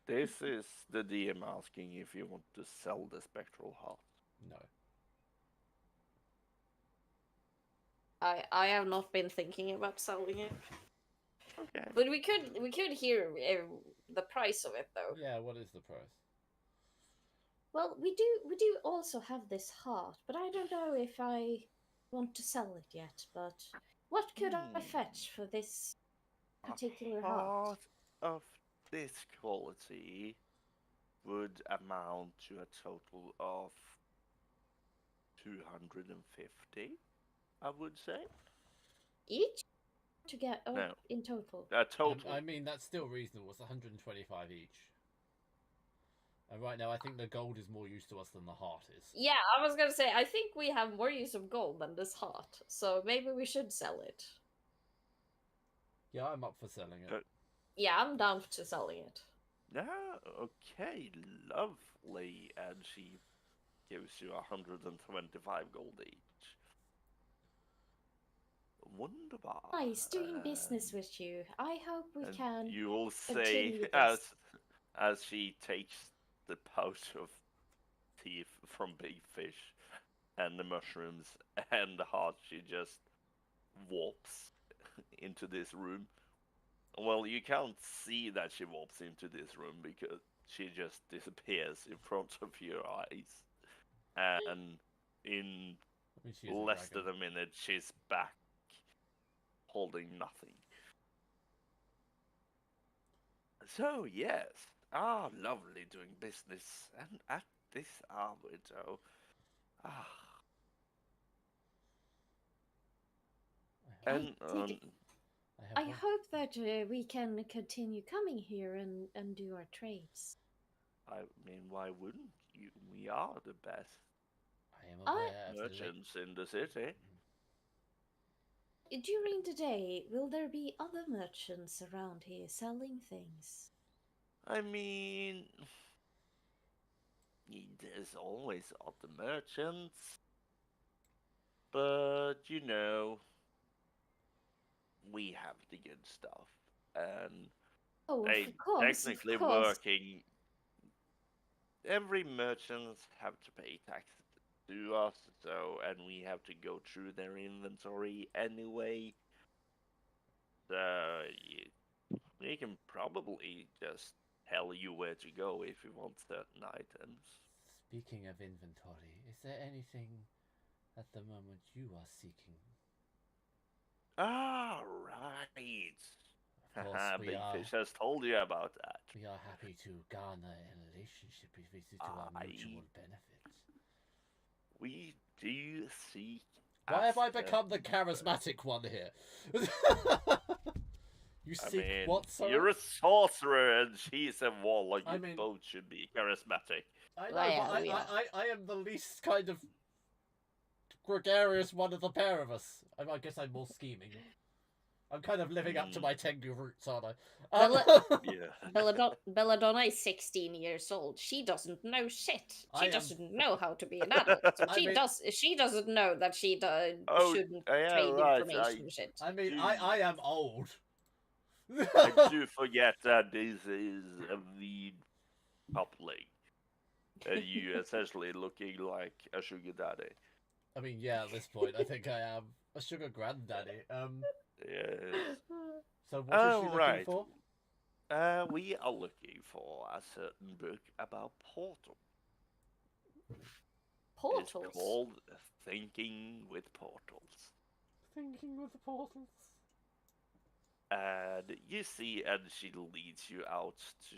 this is the DM asking if you want to sell the spectral heart. No. I have not been thinking about selling it, Okay. but we could hear the price of it though. Yeah. What is the price? Well, we do also have this heart, but I don't know if I want to sell it yet. But what could I fetch for this particular A heart? heart of this quality would amount to a total of 250, I would say. Each to get No. in total. A total. I mean, that's still reasonable. It's 125 each. And right now, I think the gold is more used to us than the heart is. Yeah, I was gonna say I think we have more use of gold than this heart, so maybe we should sell it. Yeah, I'm up for selling it. Good. Yeah, I'm down to selling it. Yeah, okay, lovely. And she gives you 125 gold each. Wonderbar. Nice doing business with you. I hope we And can you will say continue this. as she takes the pouch of teeth from Big Fish and the mushrooms and the heart, she just warps into this room. Well, you can't see that she warps into this room because she just disappears in front of your eyes. And in I mean, she is a less dragon. than a minute, she's back, holding nothing. So, yes, lovely doing business, and at this hour, though. Ah, I and did. I have I one. hope that we can continue coming here and do our trades. I mean, why wouldn't you? We are the best I am I aware of the merchants in the city. During the day, will there be other merchants around here selling things? I mean, there's always other merchants, but we have the good stuff, and Oh, they of course, of technically course. working. Every merchant have to pay taxes to us, so and we have to go through their inventory anyway. So we can probably just tell you where to go if you want certain items. Speaking of inventory, is there anything at the moment you are seeking? Ah, right. Of course, Big Fish has told you about that. we are happy to garner a relationship if it is to our I mutual benefit. we do seek Why have I after. become the charismatic one here? You I seek mean, what, sorry? you're a sorcerer and she's a warlock. I You mean, both should be charismatic. I Well, know, but yeah, we are. I am the least kind of gregarious one of the pair of us. I guess I'm more scheming. I'm kind of living up to Mm, my Tengu roots, aren't I? Bella, yeah. Belladonna is 16 years old. She doesn't know shit. I She am. doesn't know how to be an adult. So I mean, she doesn't know that she Oh, shouldn't yeah, trade right. information and shit. Do I am old. I do forget that this is the coupling, and you essentially looking like a sugar daddy. I mean, yeah. At this point, I think I am a sugar granddaddy. Yes. So what is Oh, she looking right. for? We are looking for a certain book about portal. It's Portals. called Thinking with Portals. Thinking with the portals. And you see, and she leads you out to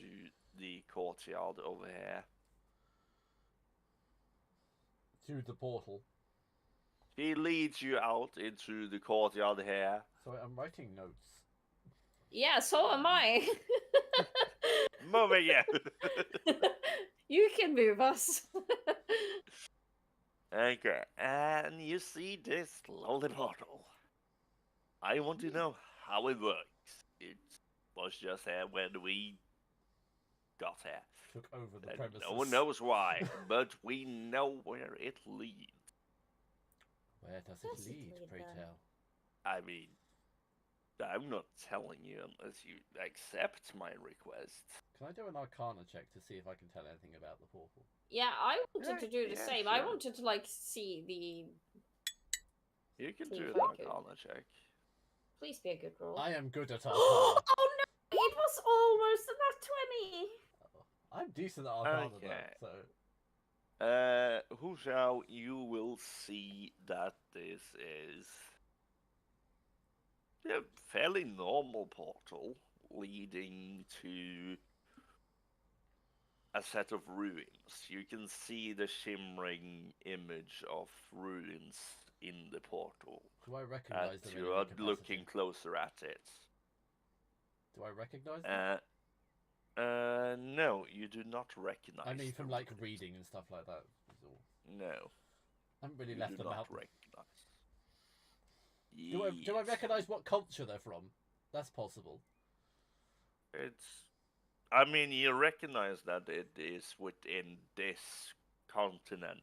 the courtyard over here. To the portal. She leads you out into the courtyard here. So I'm writing notes. Yeah, so am I. Moving you. You can move us. Okay, and you see this lovely portal. I want to know how it works. It was just here when we got here. Took over the And premises. no one knows why, but we know where it leads. Where does Does it it lead, lead pray then? tell? I mean, I'm not telling you unless you accept my request. Can I do an Arcana check to see if I can tell anything about the portal? Yeah, I wanted to do the Yeah, same. I sure. wanted to like see You can See do if an I could. Arcana check. Please be a good roll. I am good at Arcana. Oh no! It was almost a nat 20. I'm decent at Arcana Okay. though, so Huzhao, you will see that this is a fairly normal portal leading to a set of ruins. You can see the shimmering image of ruins in the portal do I recognize as them in you any are capacity? looking closer at it. Do I recognize them? No, you do not recognize. I mean, the from like ruins. reading and stuff like that. No, I haven't really you left do them not out. recognize. Do I Yes. recognize what culture they're from? That's possible. It's I mean, you recognize that it is within this continent.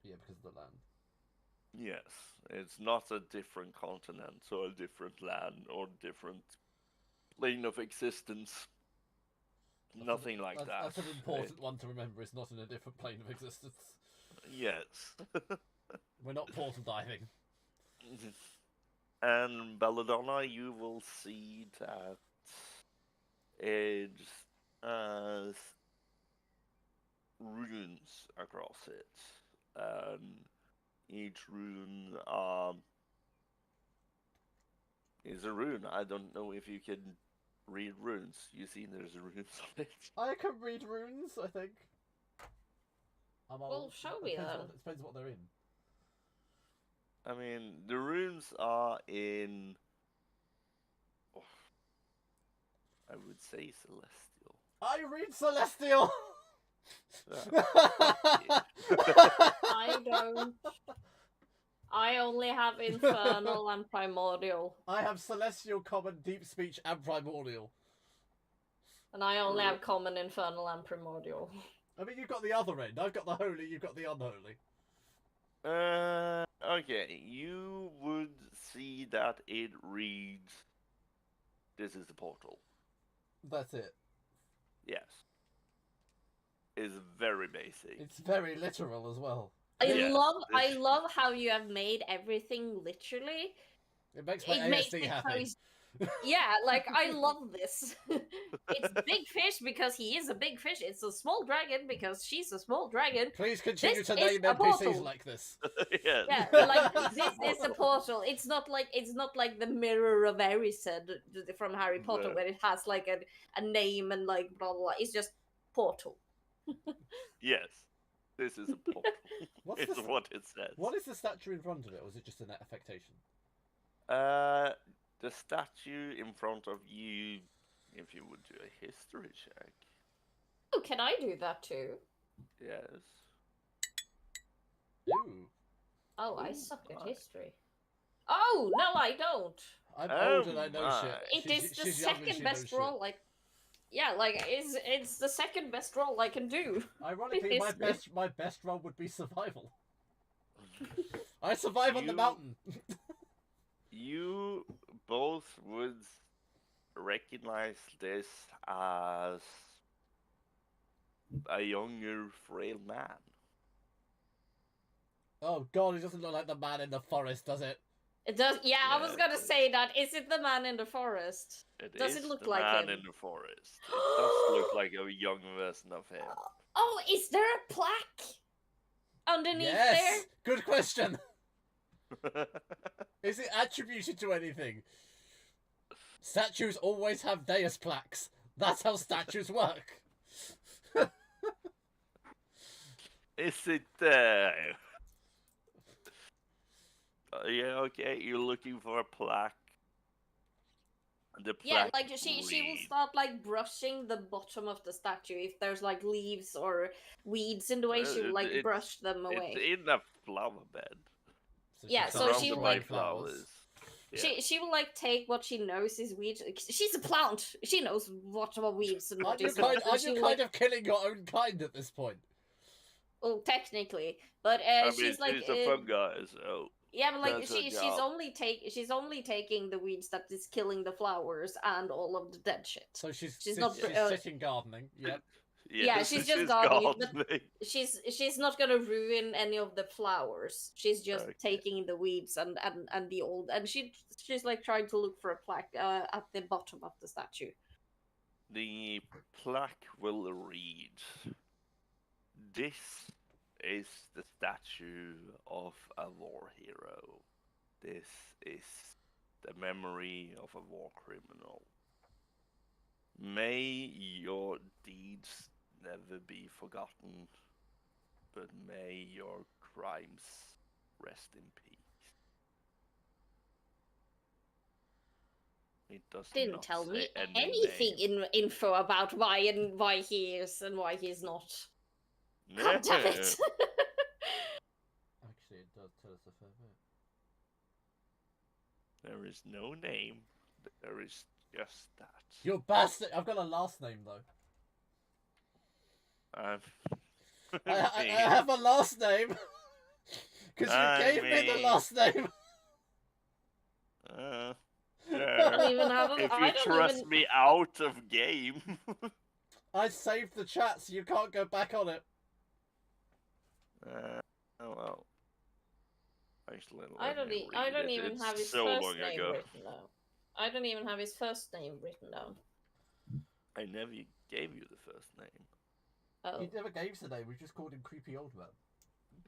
Yeah, because of the land. Yes, it's not a different continent or a different land or different plane of existence. Nothing like that. That's an important one to remember. It's not in a different plane of existence. Yes. We're not portal diving. And Belladonna, you will see that it has runes across it. Each rune is a rune. I don't know if you can read runes. You see there's runes on it. I can read runes, I think. I'm old. Well, show me then. It depends what they're in. I mean, the runes are in... Oh, I would say celestial. I read celestial! I don't. I only have infernal and primordial. I have celestial, common, deep speech, and primordial. And I only have common, infernal, and primordial. I mean, you've got the other end. I've got the holy, you've got the unholy. Okay, you would see that it reads, "This is the portal." That's it. Yes. It's very basic. It's very literal as well. I love how you have made everything literally. It makes my ASD happy. Yeah, like, I love this. It's big fish because he is a big fish. It's a small dragon because she's a small dragon. Please continue This to is name a NPCs portal. like this. Yes. Yeah, like, this is a portal. It's not like the Mirror of Erised from Harry Potter, No. where it has like a name and like blah blah blah. It's just portal. Yes. This is a portal. It's what it says. What is the statue in front of it, or is it just an affectation? The statue in front of you, if you would do a history check. Oh, can I do that too? Yes. Ooh. Oh, I Ooh, suck at my. history. Oh, no, I don't. I'm Oh old and I know my. shit. It is the she's young and second she best knows roll. Like, yeah, like it's the second best roll I can do. shit. Ironically, my best roll would be survival. I survive on the mountain. You both would recognize this as a younger, frail man. Oh god, he doesn't look like the man in the forest, does it? It does. Yeah, I was gonna Yes. say that. Is it the man in the forest? Does it is look the like man him? in the forest. It does look like a young version of him. Oh, is there a plaque underneath Yes! Good question! Is it attributed to anything? Statues always have Deus plaques. That's how statues work. Is it yeah, okay, you're looking for a plaque. The Yeah, plaque like she will reads- start like brushing the bottom of the statue. If there's like leaves or weeds in the way, she will like brush them away. It's in a flower bed. Yeah, she's so surrounded she'll, by like- flowers. Yeah. She will like take what she knows is weeds. She's a plant. She knows what are weeds and what Aren't you is not. kind, And aren't she you will, kind like, of killing your own kind at this point? well, technically, but I mean, she's like she's a fungi, so yeah, but like that's her she's job. only taking the weeds that is killing the flowers and all of the dead shit. So she's not- sitting gardening. Yep. Yeah, she's just gardening, but she's not gonna ruin any of the flowers. She's just Okay. taking the weeds and the old, and she's like trying to look for a plaque at the bottom of the statue. The plaque will read, "This is the statue of a war hero. This is the memory of a war criminal. May your deeds never be forgotten, but may your crimes rest in peace." It does Didn't not tell say me any anything name. info about why he is and why he's not. God damn it! Actually, it does tell us a fair bit. There is no name. There is just that. You bastard! I've got a last name though. I have a last name. Because you gave me the last name. Uh, I don't even have a. if I you don't trust even. me out of game. I saved the chat, so you can't go back on it. Oh well. Actually, I don't. I don't even have his so first long name ago. written down. I don't even have his first name written down. I never gave you the first name. Oh. He never gave us a name. We just called him Creepy Old Man.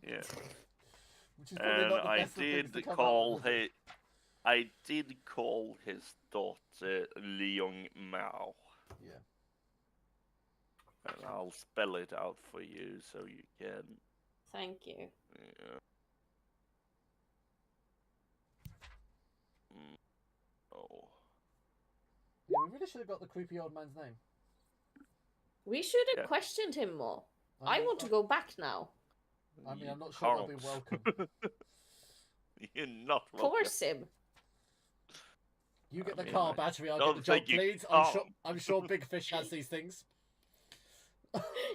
Yeah. Which is probably And not the I best of things to did come call up with, is it? I did call his daughter Liang Mao. Yeah. And I'll spell it out for you so you can. Thank you. Yeah. Oh. Yeah, we really should have got the Creepy Old Man's name. We should have Yeah. questioned him more. I mean, want to go back now. I mean, You I'm not sure they'll be can't. welcome. You're not welcome. Force him. You get I the mean, car I battery, I'll don't get the jump think you leads. can't. I'm sure Big Fish has these things.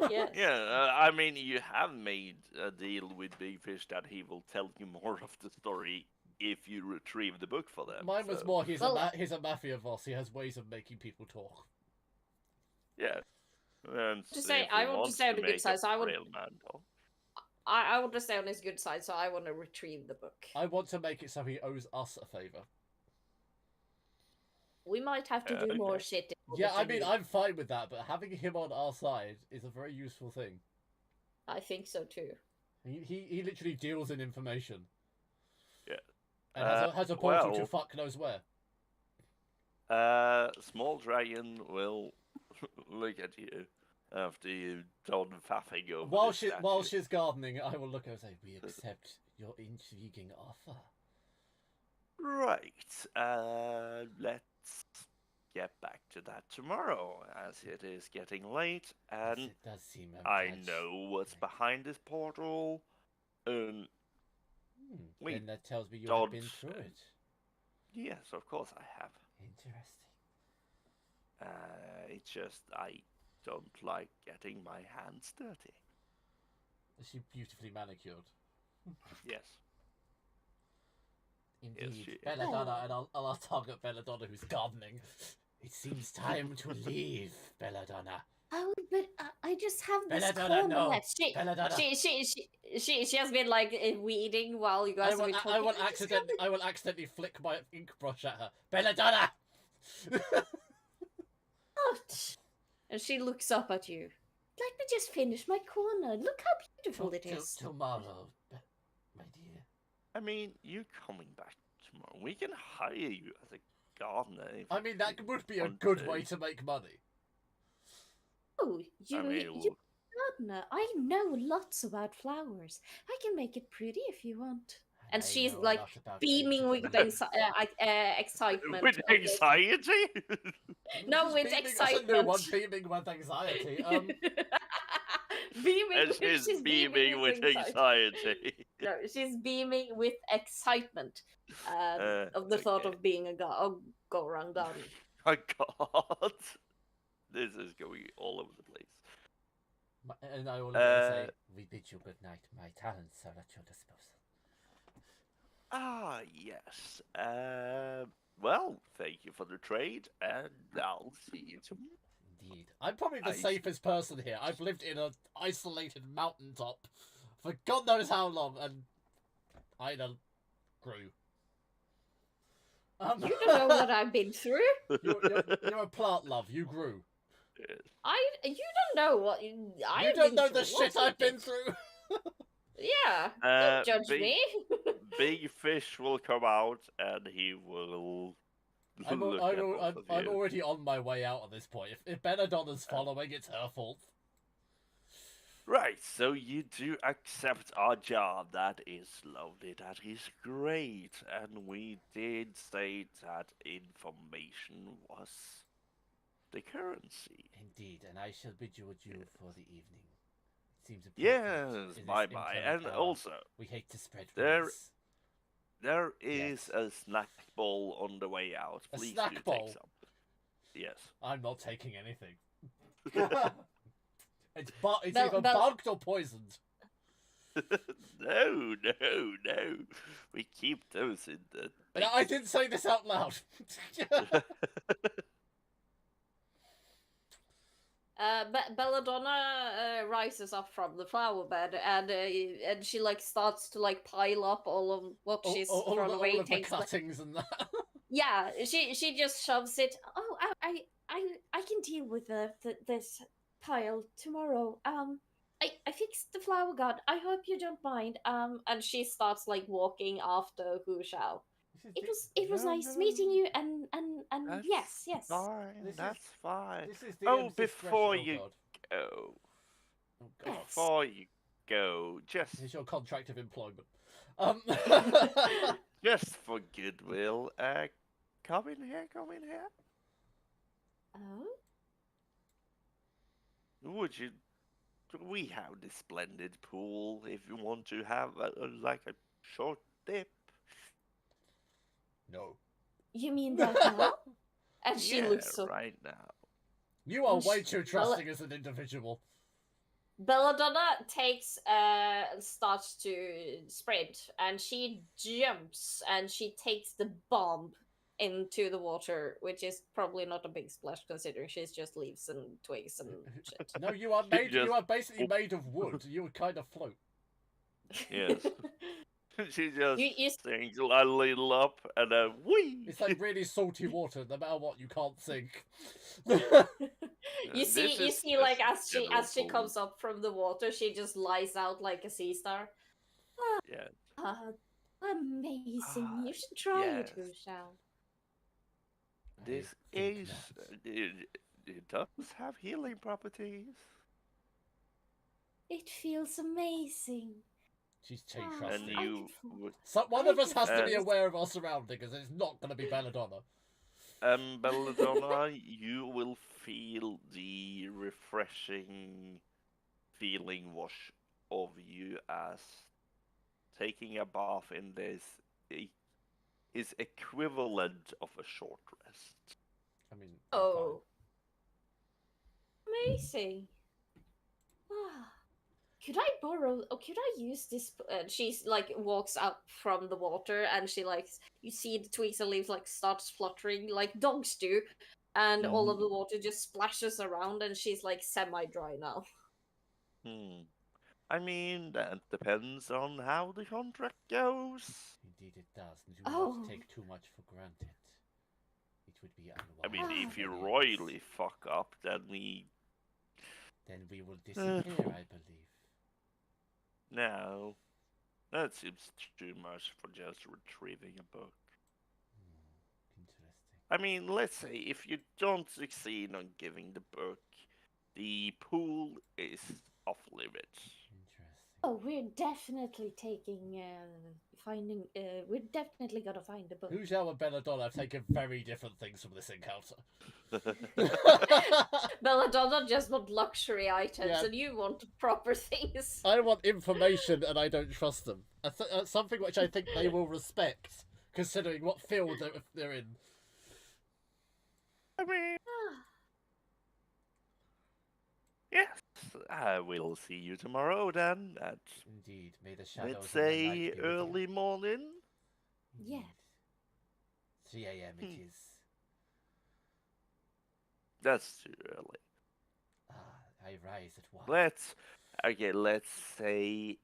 Yes. Yeah, I mean, you have made a deal with Big Fish that he will tell you more of the story if you retrieve the book for them. Mine was so, more, he's Well- a mafia boss. He has ways of making people talk. Yeah. And To say, if I he want to wants stay on the good make side, a so I would. real man talk. I want to stay on his good side, so I want to retrieve the book. I want to make it so he owes us a favor. We might have to do Okay. more shit. Yeah, I mean, I'm fine with that, but having him on our side is a very useful thing. I think so too. He literally deals in information. Yeah. And has a portal to well- fuck knows where. Small Dragon will look at you after you've done faffing over While this while statue. she's gardening, I will look and say, "We accept your intriguing offer." Right. Let's get back to that tomorrow, as it is getting late, Yes, and it does seem a I touch know what's late. behind this portal. And we Then that tells me you have been don't- through it. yes, of course I have. Interesting. It's just I don't like getting my hands dirty. Is she beautifully manicured? Yes. Indeed. she is. Belladonna, and I'll target Belladonna who's gardening. It seems time to leave, Belladonna. Oh, but I just have this Belladonna, corner no. left. Belladonna. She has been like weeding while you guys have been talking. I will accidentally flick my ink brush at her. Belladonna! What? And she looks up at you. Let me just finish my corner. Look how beautiful it is. Tomorrow, my dear. I mean, you coming back tomorrow? We can hire you as a gardener. If I mean, that you would be a want good to. way to make money. Oh, I mean, you gardener. I know lots about flowers. I can make it pretty if you want. And I she's know a like lot about beaming with things. excitement. with anxiety. No, She's with beaming- excitement. That's a new one, beaming with anxiety. beaming. And she's beaming with anxiety. No, she's beaming with excitement of the thought okay. of being a go around garden. My God, this is going all over the place. And I will say, Uh, we bid you good night. My talents are at your disposal. Ah, yes. Well, thank you for the trade, and I'll see you tomorrow. Indeed. I'm probably the I see. safest person here. I've lived in an isolated mountaintop for God knows how long, and I grew. You don't know what I've been through. You're a plant love. You grew. You don't know what You don't know the shit I've been through. Yeah, don't judge me. Big Fish will come out, and he will I'm look at both of you. already on my way out at this point. If Belladonna's following, it's her fault. Right, so you do accept our job. That is lovely. That is great. And we did say that information was the currency. Indeed, and I shall bid you adieu for the evening. It seems appropriate Yes, in this bye-bye. And intel also, we hate to spread there- rumors. there is Yes. a snack bowl on the way out. A Please snack do bowl? take some. Yes. I'm not taking anything. It's Bel- either Bel- bugged or poisoned. No, no, no. We keep those in the. And I didn't say this out loud. Belladonna rises up from the flower bed and she like starts to like pile up all of what she's thrown away. All of the cuttings and that. Yeah, she just shoves it. Oh, I can deal with this pile tomorrow. I fixed the flower god. I hope you don't mind. And she starts like walking after Hu Shao. It was No, nice no. meeting you and That's yes. fine. That's fine. This is the Oh, DM's before discretion. you go, Oh god. before you go, Here's your contract of employment. just for goodwill, come in here. Oh, Would you? We have this splendid pool. If you want to have like a short dip. No. you mean right now? And she Yeah, looks up. right now. You are way Sh- too trusting as an individual. Belladonna takes starts to sprint and she jumps and she takes the bomb into the water, which is probably not a big splash considering she's just leaves and twigs and shit. No, you are She just- basically made of wood. You would kind of float. Yes. She just You sinks a little up and then whee! It's like really salty water. No matter what, you can't sink. you see This you is see like just as she general comes up from the water, she just lies out like a sea star. Yeah. Amazing. You should try it, yes. Hu Shao. This I think is not. it does have healing properties. It feels amazing. She's too Ah, And trusting. I you can- would So one of us has to be Uh, aware of our surroundings, because it's not going to be Belladonna. Belladonna, you will feel the refreshing feeling wash over you as taking a bath in this is equivalent of a short rest. I mean, I'm Oh. Amazing. Ah. Could I borrow or could I use this she's like walks up from the water and she like you see the twigs and leaves like starts fluttering like dogs do and all of the water just splashes around and she's like semi-dry now. I mean, that depends on how the contract goes. Indeed, it does. Do Oh. not take too much for granted. It would be unwise. I mean, Ah. if you Yes. royally fuck up, then Then we will disappear, I believe. no. That seems too much for just retrieving a book. Interesting. I mean, let's say if you don't succeed on giving the book, the pool is off limits. Interesting. Oh, we're definitely taking finding we're definitely gonna find the book. Hu Shao and Belladonna have taken very different things from this encounter. Belladonna just want luxury items Yeah. and you want proper things. I want information and I don't trust them. Something which I think they will respect, considering what field they're in. I mean, yes, I will see you tomorrow then at, Indeed, may the shadows let's of the night say, be with you. early morning. Yeah. Indeed. 3 a.m. it is. That's too early. I rise at 1. Let's say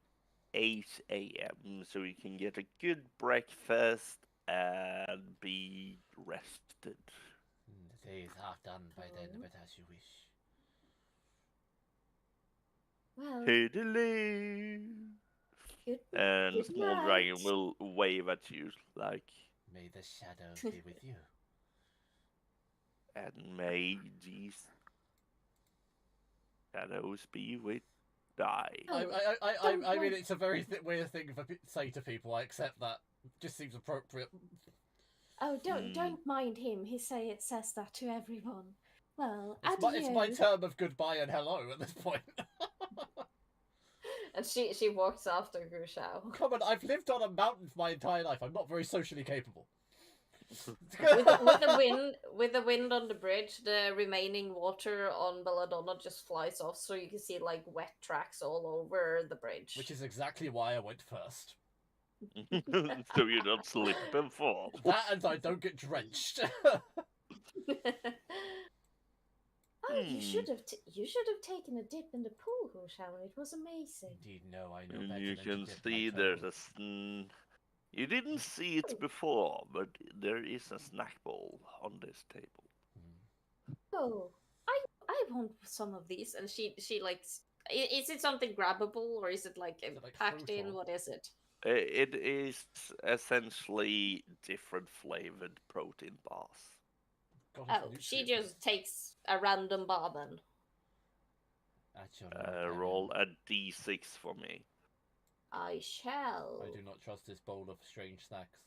8 a.m. so you can get a good breakfast and be rested. The day is half done by then, Oh. but as you wish. Well, Hello. good. And Good Small Dragon night. will wave at you like, May the shadows be with you. and may these shadows be with thy. Oh, I mean, it's a very weird thing to say to people. I accept that. Just seems appropriate. Oh, Hmm. don't mind him. He says that to everyone. Well, It's my adieu. term of goodbye and hello at this point. And she walks after Hu Shao. Come on, I've lived on a mountain for my entire life. I'm not very socially capable. with the wind on the bridge, the remaining water on Belladonna just flies off, so you can see like wet tracks all over the bridge. Which is exactly why I went first. So you don't slip and fall. That and I don't get drenched. Oh, you should have taken a dip in the pool, Hushao. It was amazing. Indeed, no, I know And better you than can to dip see my there's toe. you didn't see it before, but there is a snack bowl on this table. Oh, I want some of these. And she like, is it something grabbable or is it like Is it like packed fruit in? or- What is it? It is essentially different flavored protein bars. God, Oh, she just takes a random bar then. At your own Roll peril. a d6 for me. I shall. I do not trust this bowl of strange snacks.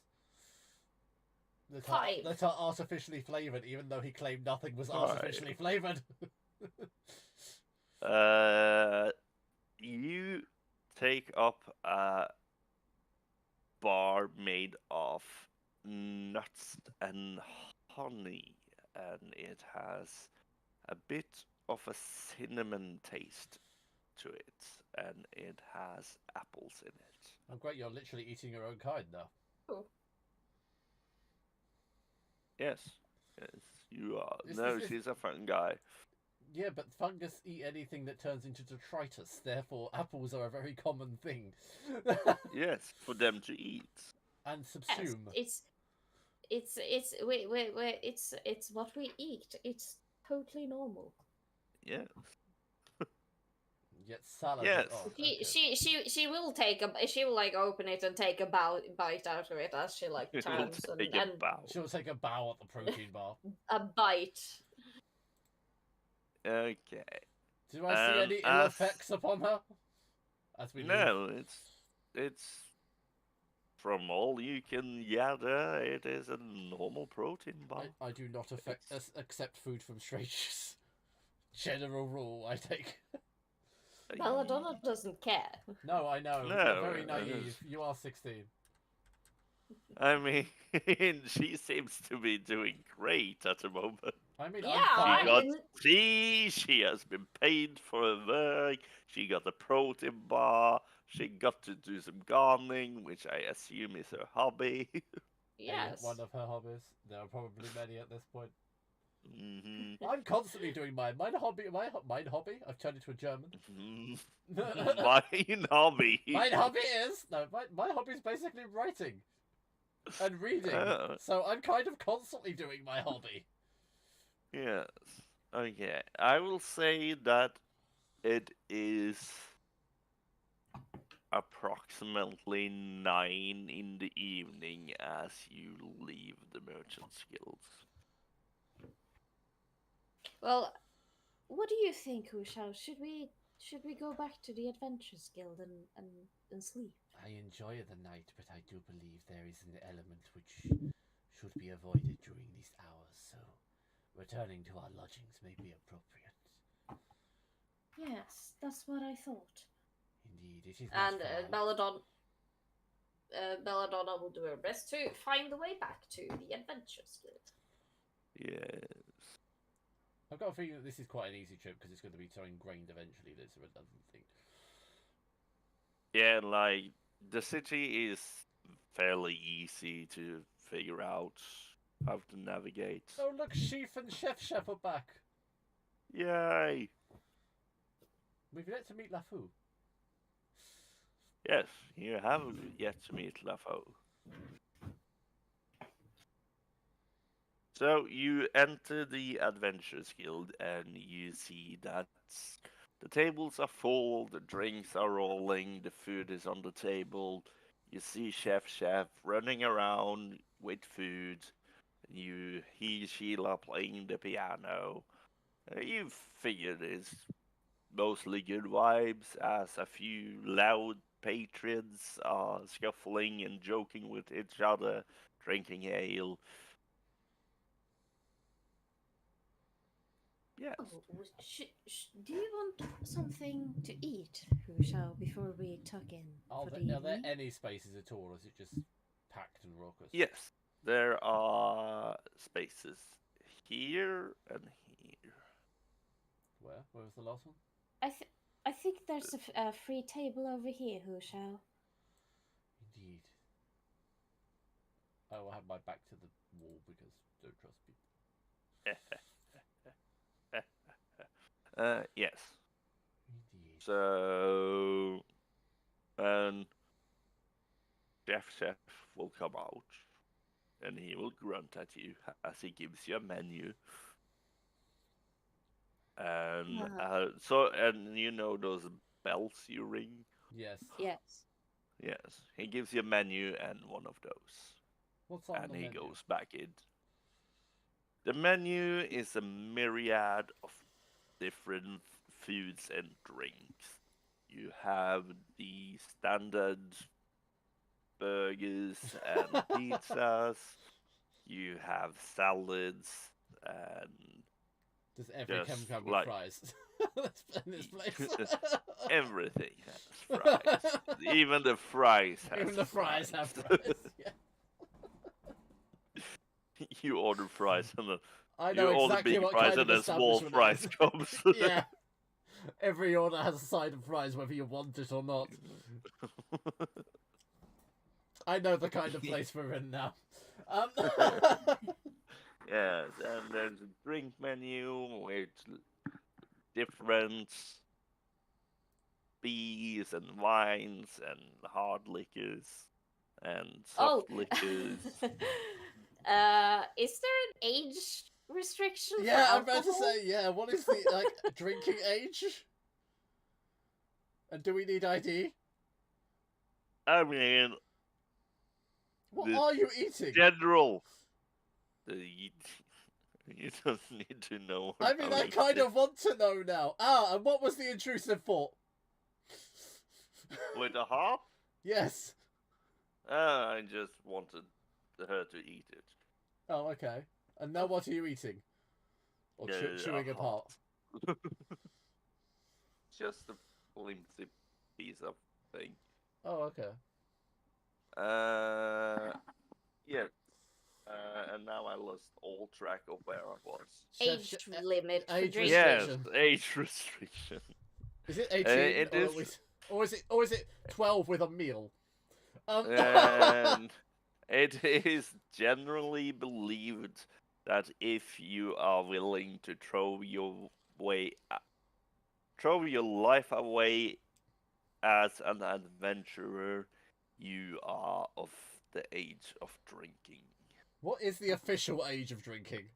Five. That are artificially flavoured, even though he claimed nothing was Five. artificially flavoured. You take up a bar made of nuts and honey, and it has a bit of a cinnamon taste to it, and it has apples in it. Oh, great, you're literally eating your own kind now. Oh. Yes, you are. Is No, this- she's a fun guy. Yeah, but fungus eat anything that turns into detritus, therefore apples are a very common thing. Yes, for them to eat. And Yes, subsume. it's wait, it's what we eat. It's totally normal. Yes. Yet salad Yes. is off. She will she will like open it and take a bite out of it as she like We'll turns take and a bow. She'll take a bow at the protein bar. a bite. Okay. Do I see any ill effects upon her? As we leave? No, it's from all you can gather, it is a normal protein bar. I do not accept food from strangers. General rule, I take. Belladonna doesn't care. No, I know. No, You're very it naive. is- You are 16. I mean, she seems to be doing great at the moment. I mean, Yeah, I'm She fine. got tea, she has been paid for her work, she got a protein bar, she got to do some gardening, which I assume is her hobby. Yes. One of her hobbies. There are probably many at this point. hmm I'm constantly doing mine. Mine hobby. I've turned into a German. Mine hobby. Mine hobby is my hobby is basically writing and reading. So I'm kind of constantly doing my hobby. Yes. Okay. I will say that it is approximately 9 in the evening as you leave the Merchant's Guild. Well, what do you think, Hushao? Should we go back to the Adventurers Guild and sleep? I enjoy the night, but I do believe there is an element which should be avoided during these hours, so returning to our lodgings may be appropriate. Yes, that's what I thought. Indeed, it is. And Belladonna will do her best to find the way back to the Adventurers Guild. Yes. I've got a feeling that this is quite an easy trip because it's going to be so ingrained eventually that it's a redundant thing. Yeah, like, the city is fairly easy to figure out how to navigate. Oh, look, Sheaf and Chef are back. Yay! We've yet to meet LaFou. Yes, you have yet to meet LaFou. So you enter the Adventurers Guild and you see that the tables are full, the drinks are rolling, the food is on the table. You see Chef running around with food. You hear Sheila playing the piano. You figured it's mostly good vibes as a few loud patrons are scuffling and joking with each other, drinking ale. Yes. Oh, do you want something to eat, Hushao, before we tuck in for the Are there evening? any spaces at all, or is it just packed and raucous? Yes, there are spaces here and here. Where? Where was the last one? I think there's a free table over here, Hu Shao. Indeed. I will have my back to the wall because don't trust people. Yes. Indeed. So, and Chef will come out, and he will grunt at you as he gives you a menu. And and you know those bells you ring? Yes. Yes. Yes, he gives you a menu and one of those, What's on and the he menu? goes back in. The menu is a myriad of different foods and drinks. You have the standard burgers and pizzas. You have salads and Does every chem just come with like fries? Let's in this place. everything has fries. Even the fries has Even the fries have fries. fries. Yeah. You order fries and then I you know order exactly big what fries kind and of then small establishment fries it is. comes. Yeah. Every order has a side of fries, whether you want it or not. I know the kind of place we're in now. Yes, and there's a drink menu with different beers and wines and hard liquors and Oh. soft liquors. Is there an age restriction for Yeah, I'm alcohol? about to say, yeah, what is the, drinking age? And do we need ID? I mean, What the are you eating? general. You don't need to know. I mean, I kind of want to know now. Ah, and what was the intrusive thought? With a hop? Yes. I just wanted her to eat it. Oh, okay. And now what are you eating? Or chewing a apart? Just a flimsy piece of thing. Oh, okay. Yeah. And now I lost all track of where I was. Age limit for age drinking. Yes, restriction. age restriction. Is it 18? It is. Or is it 12 with a meal? And it is generally believed that if you are willing to throw your life away as an adventurer, you are of the age of drinking. What is the official age of drinking?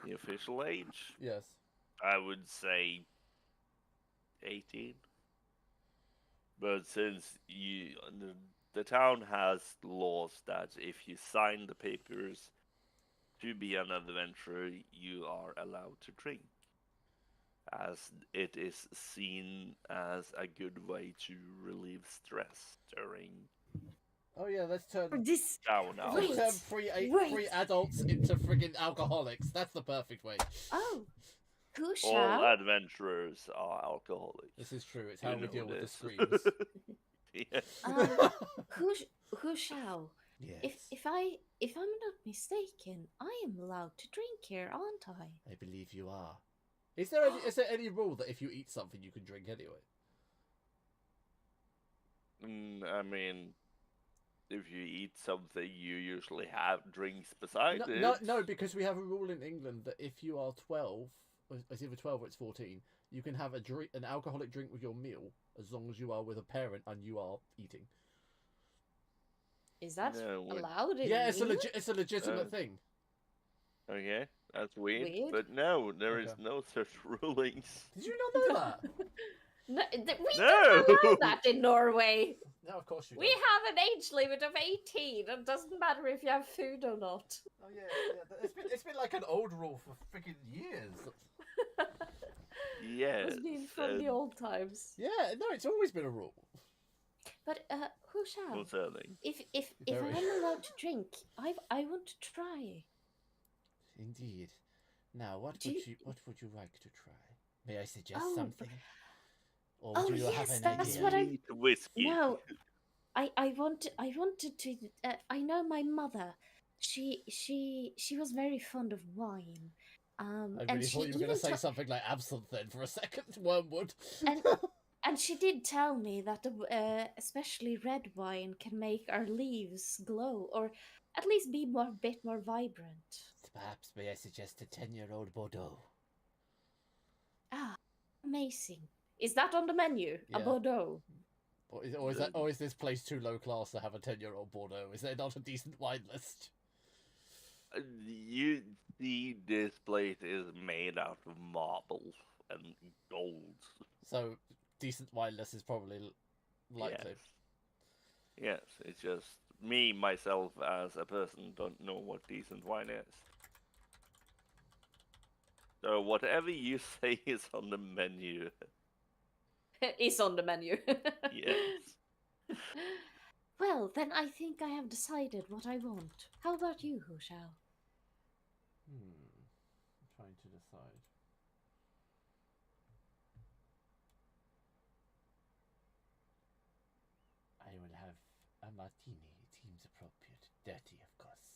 The official age? Yes. I would say 18. But since the town has laws that if you sign the papers to be an adventurer, you are allowed to drink, as it is seen as a good way to relieve stress during Oh yeah, let's turn This. down hours. Wait. let's turn three adults into friggin' alcoholics. That's the perfect way. Oh. Hu All Shao. adventurers are alcoholics. This is true. It's You how we know deal with the this. screams. Yes. Hu Shao. Yes. If I'm not mistaken, I am allowed to drink here, aren't I? I believe you are. Is there any rule that if you eat something you can drink anyway? I mean, if you eat something, you usually have drinks beside it. No, because we have a rule in England that if you are 12, it's either 12 or it's 14, you can have an alcoholic drink with your meal as long as you are with a parent and you are eating. Is that No, allowed in Yeah, England? it's a legitimate thing. Okay, that's weird. Weird. But no, there is Okay. no such rulings. Did you not know that? No, we No! don't allow that in Norway. No, of course you We have an age limit of 18. It doesn't matter if you have food or not. Oh yeah. It's been like an old rule for freaking years. Yes. It's been from the old times. Yeah, no, it's always been a rule. But Hu Shao, Concerning. if Very. I'm allowed to drink, I want to try. Indeed. Now, what Do would you like to try? May I suggest Oh, something? Or oh, do you have yes, an that's idea? what I- Sweet whiskey. No, I wanted to. I know my mother. She was very fond of wine. I And really she thought you were going to even say something like absinthe then for a second. Wormwood. and and she did tell me that especially red wine can make our leaves glow, or at least be more bit more vibrant. Perhaps may I suggest a 10-year-old Bordeaux? Ah, amazing! Is that on the menu? A Yeah. Bordeaux. Or is this place too low class to have a 10-year-old Bordeaux? Is there not a decent wine list? You see, this place is made out of marble and gold. So, decent wine list is probably likely. Yes, it's just me, myself, as a person, don't know what decent wine is. So whatever you say is on the menu. Is on the menu. Yes. Well, then I think I have decided what I want. How about you, Hu Shao? I'm trying to decide. I will have a martini. It seems appropriate. Dirty, of course.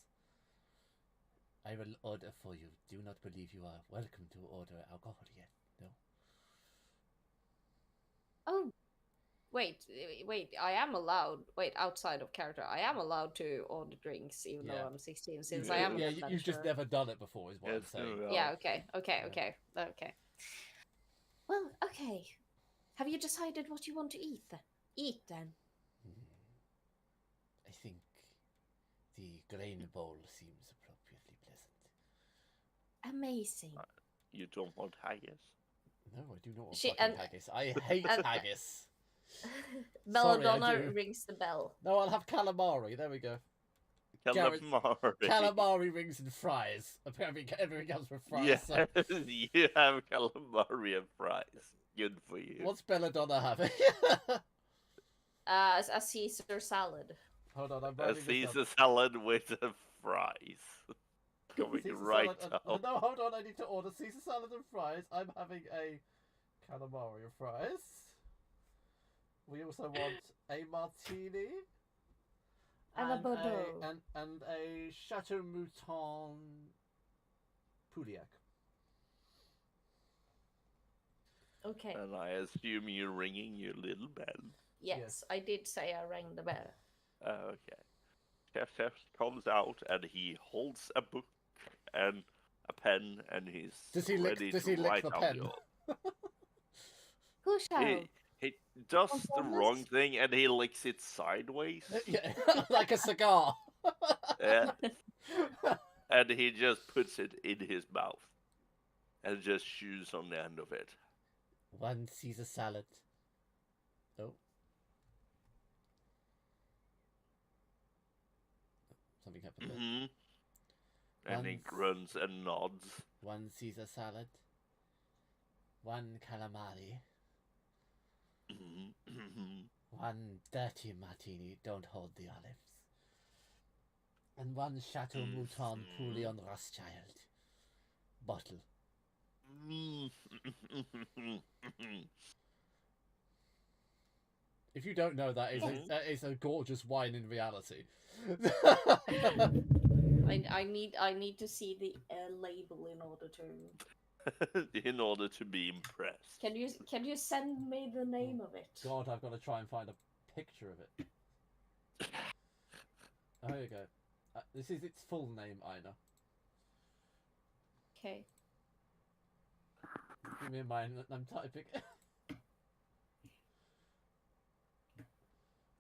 I will order for you. Do not believe you are welcome to order alcohol yet. No. Oh, wait. I am allowed. Wait, outside of character, I am allowed to order drinks even though Yeah. I'm 16, since I am an adventurer. You've just never done it before, is what I'm Yes, saying. Yeah. Okay. Yeah. Well, okay. Have you decided what you want to eat? Eat then. I think the grain bowl seems appropriately pleasant. Amazing. You don't want haggis? No, I do not want She- fucking and- haggis. I hate and- haggis. Belladonna do. rings the bell. No, I'll have calamari. There we go. Calamari. Calamari, rings and fries. Apparently, everything comes with fries. Yes, So. you have calamari and fries. Good for you. What's Belladonna having? A Caesar salad. Hold on, I'm A writing this Caesar up. salad with fries. Coming Caesar right salad up. no, hold on, I need to order Caesar salad and fries. I'm having a calamari and fries. We also want a martini. And a Bordeaux. And a Chateau Mouton Pouliac. Okay. And I assume you're ringing your little bell. Yes, I did say I rang the bell. Okay. Chef comes out and he holds a book and a pen and he's Does he lick write the down pen? Who shall? He does the Conformist? wrong thing and he licks it sideways. Yeah, like a cigar. Yeah. And he just puts it in his mouth and just chews on the end of it. One Caesar salad. Oh. Something happened there. Mm-hmm. And he Once- grunts and nods. One Caesar salad. One calamari. Mm-hmm. One dirty martini. Don't hold the olives. And one Chateau Mouton Poulion Rothschild. Bottle. If you don't know, that is a gorgeous wine in reality. I need to see the label in order to. In order to be impressed. Can you send me the name of it? God, I've got to try and find a picture of it. Oh, here you go. This is its full name, Ina. Okay. Give me a mind. I'm typing.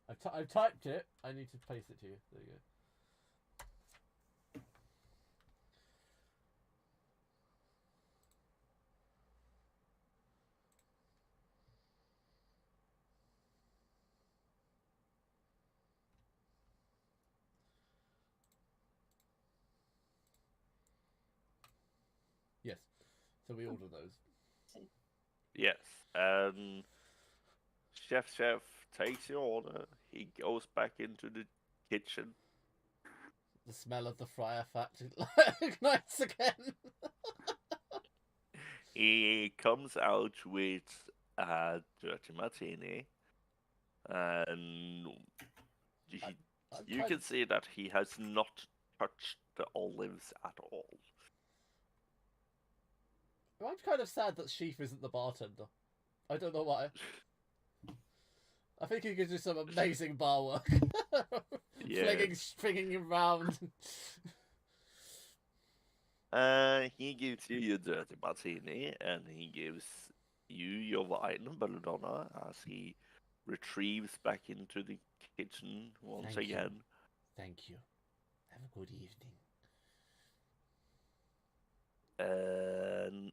I've typed it. I need to paste it to you. There you go. Yes. So we order those. Yes. Chef takes your order. He goes back into the kitchen. The smell of the fryer fat ignites again. He comes out with a dirty martini and You can see that he has not touched the olives at all. I'm kind of sad that Sheaf isn't the bartender. I don't know why. I think he could do some amazing bar work. Yeah. Flinging around. He gives you your dirty martini, and he gives you your wine, Belladonna, as he retrieves back into the kitchen once Thank you. again. Thank you. Have a good evening. And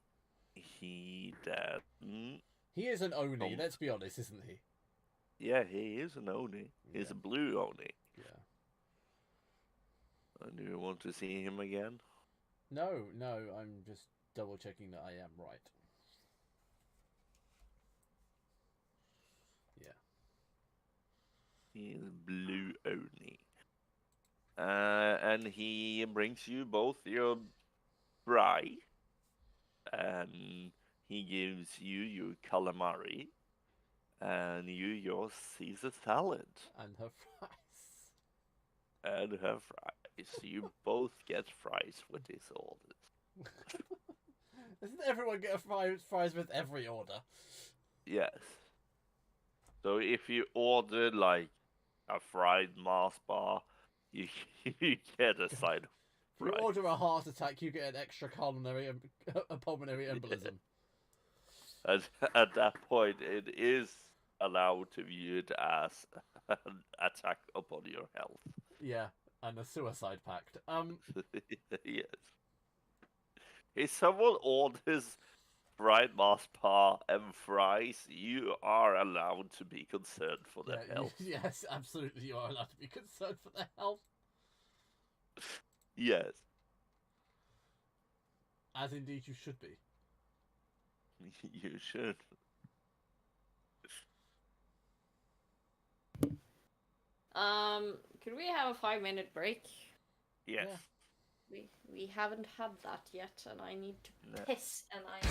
he then... He is an Oni, let's be honest, isn't he? Yeah, he is an Oni. He's a blue Oni. Yeah. Do you want to see him again? No, I'm just double checking that I am right. Yeah. He is blue Oni. And he brings you both your fry. And he gives you your calamari. And you your Caesar salad. And her fries. And her fries. You both get fries with these orders. Doesn't everyone get a fries with every order? Yes. So if you order like a fried Mars bar, you get a side of If you fries. order a heart attack, you get an extra pulmonary embolism. And at that point, it is allowed to be viewed as an attack upon your health. Yeah, and a suicide pact. Yes. If someone orders fried Mars bar and fries, you are allowed to be concerned for their health. Yes, absolutely, you are allowed to be concerned for their health. Yes. As indeed you should be. You should. Could we have a 5-minute break? Yes. Yeah. We haven't had that yet, and I need to No. piss, and I...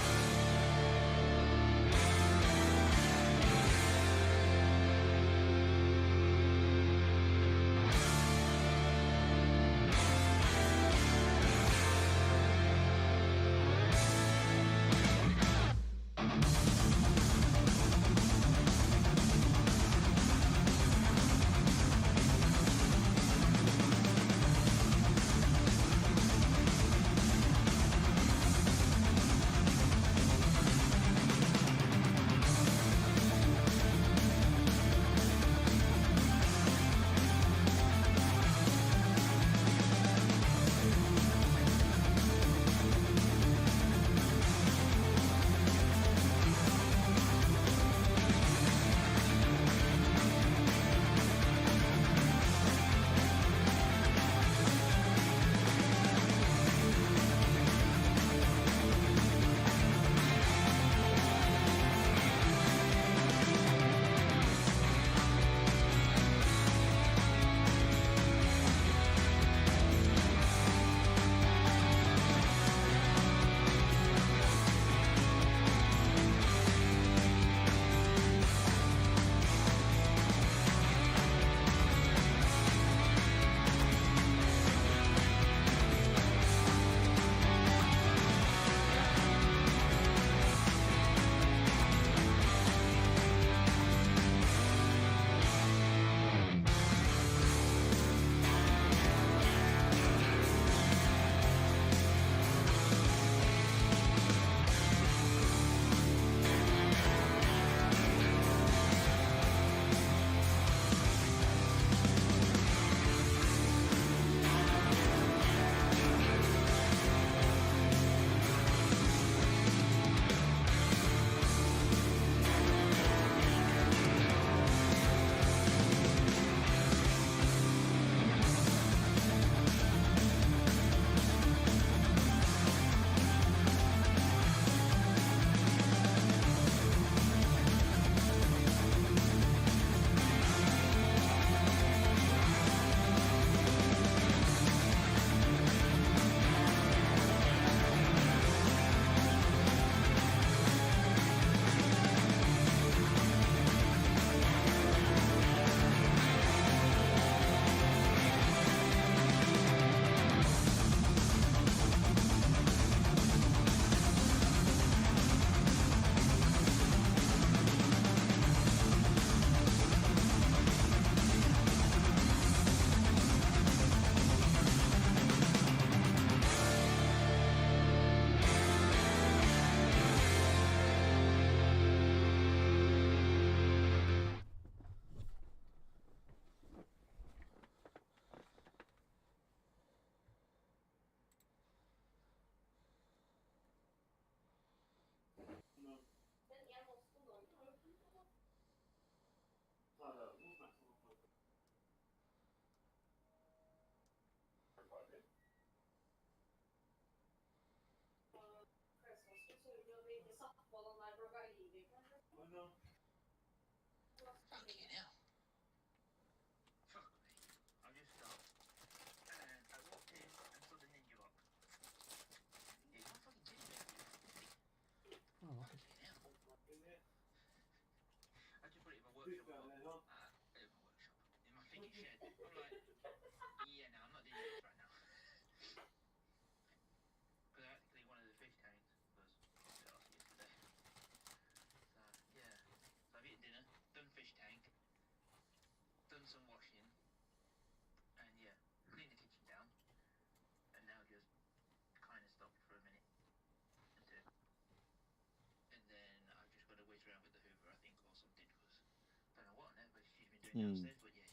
Hmm. said, but yeah.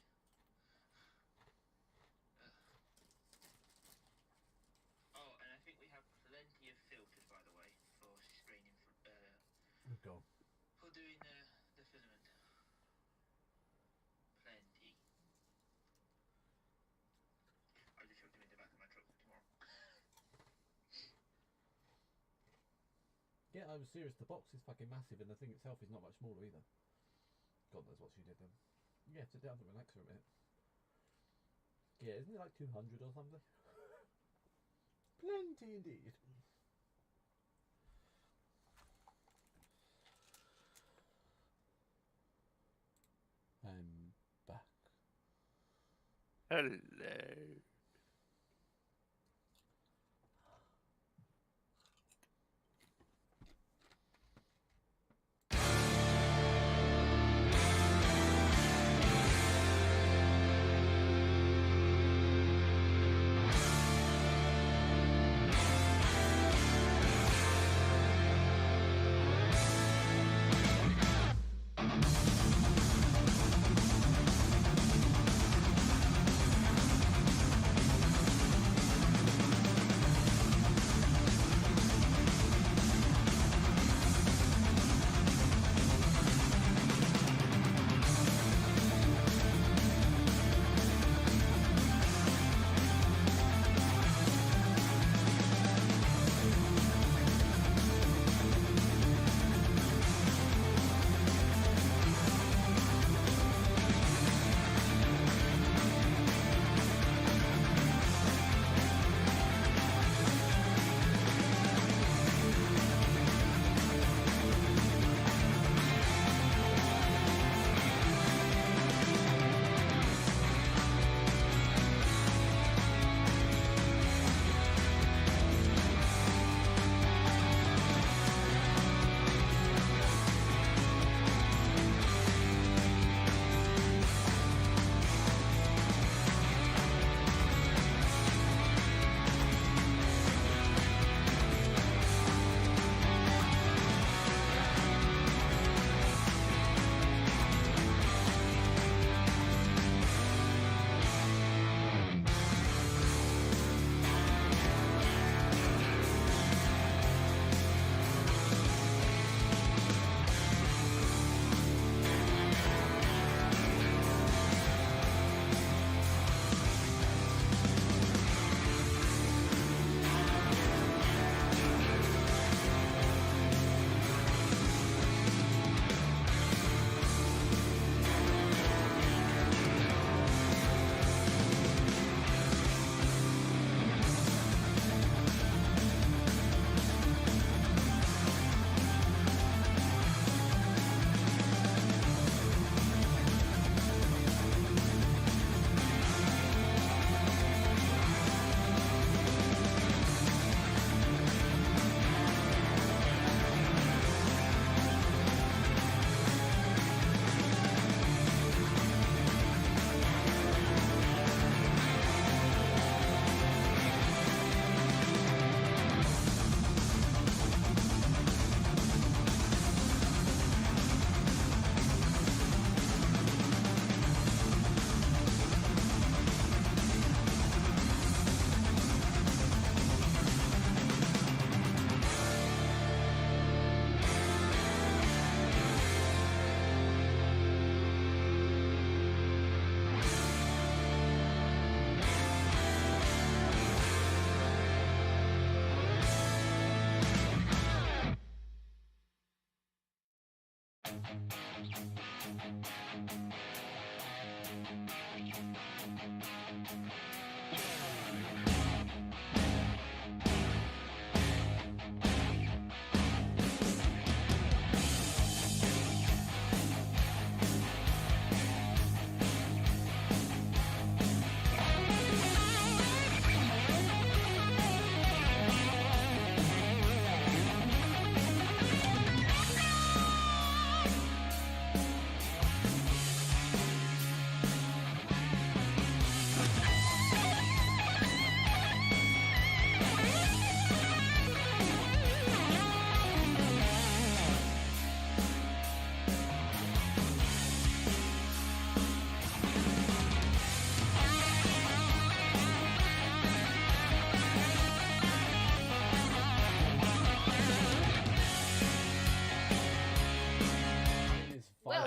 Oh, and I think we have plenty of filters, by the way, for screening Go. for doing the filament. Plenty. I just shoved them in the back of my truck for tomorrow. Yeah, I was serious. The box is fucking massive, and the thing itself is not much smaller either. God knows what she did then. Yeah, sit down and relax for a minute. Yeah, isn't it like 200 or something? Plenty indeed. I'm back. Hello.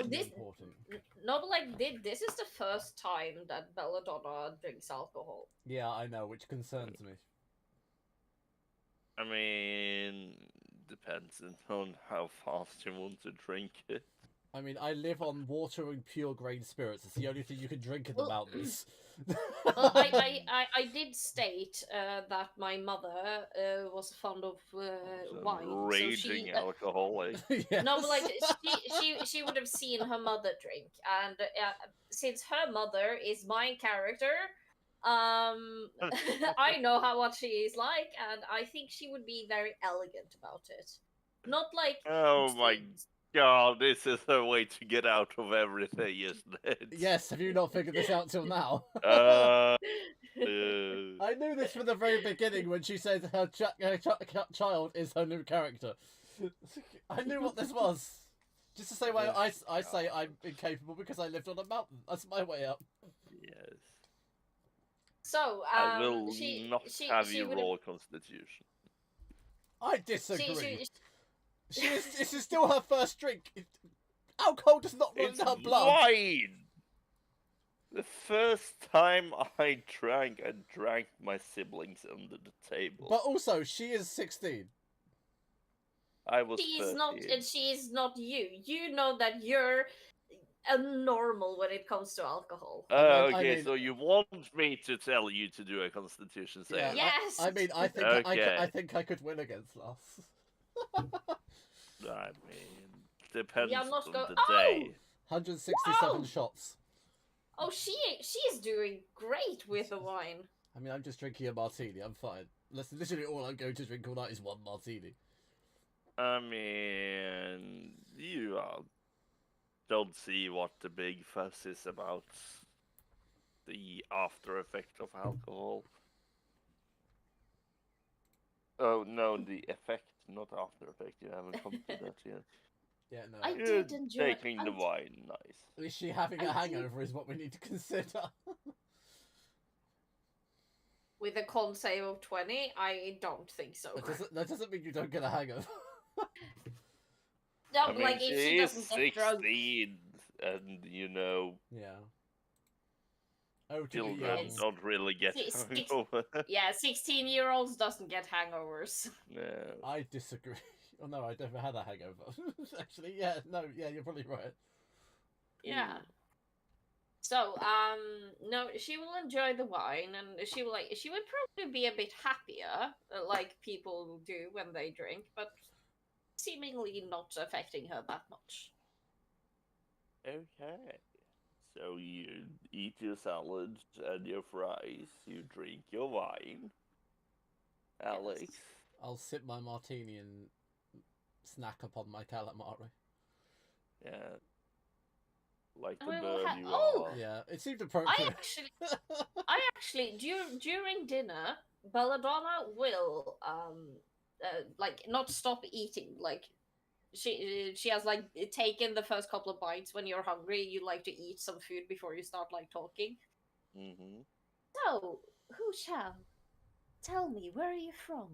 emotionally this important. no, but like this is the first time that Belladonna drinks alcohol. Yeah, I know, which concerns me. I mean, depends on how fast you want to drink it. I mean, I live on water and pure grain spirits. It's the only thing you can drink in the Well, mountains. Well, I did state that my mother was fond of It's a wine, so raging she alcoholic. Yes. no, but like she would have seen her mother drink, and since her mother is my character, I know how what she is like, and I think she would be very elegant about it. Not like Oh my god, this is a way to get out of everything, isn't it? Yes, have you not figured this out till now? Uh, I knew this from the very beginning when she said her child is her new character. I knew what this was. Just the same way I say I'm incapable because I lived on a mountain. That's my way up. yes. so. I will She not she have she you would roll Constitution. I disagree. she This is still her first drink. Alcohol does not run It's in her blood. wine! The first time I drank my siblings under the table. But also, she is 16. I was She's 13. not, and she's not you. You know that you're a normal when it comes to alcohol. I Okay, mean- so you want me to tell you to do a Constitution save? Yeah, Yes. I mean, I think Okay. I think I could win against Lars. I mean, depends Yeah, I'm not on go- the Oh! day. 167 Wow. shots. Oh, she's doing great with the wine. I mean, I'm just drinking a martini. I'm fine. That's literally all I'm going to drink all night is one martini. I mean, you don't see what the big fuss is about the after effect of alcohol. Oh no, the effect, not after effect. You haven't come to that yet. Yeah, no. I You're did enjoy it. taking the wine, nice. Is she having a I do- hangover? Is what we need to consider. With a con save of 20, I don't think so. That doesn't mean you don't get a hangover. No, I mean, like if she is doesn't get drunk. 16, and you know, Yeah. Oh, to be children young. It's- don't really get six- hungover. Yeah, 16-year-olds doesn't get hangovers. No. I disagree. Oh no, I never had a hangover. Actually, yeah, no, yeah, you're probably right. Yeah. So, no, she will enjoy the wine, and she would probably be a bit happier, like people do when they drink, but seemingly not affecting her that much. Okay. So you eat your salad and your fries, you drink your wine. Alex. Yes. I'll sip my martini and snack upon my calamari. Yeah. Like the I will bird ha- you oh! are. Yeah, it seemed I appropriate. actually, during dinner, Belladonna will like not stop eating. Like she has like taken the first couple of bites. When you're hungry, you like to eat some food before you start like talking. Mm-hmm. So, who shall tell me, where are you from?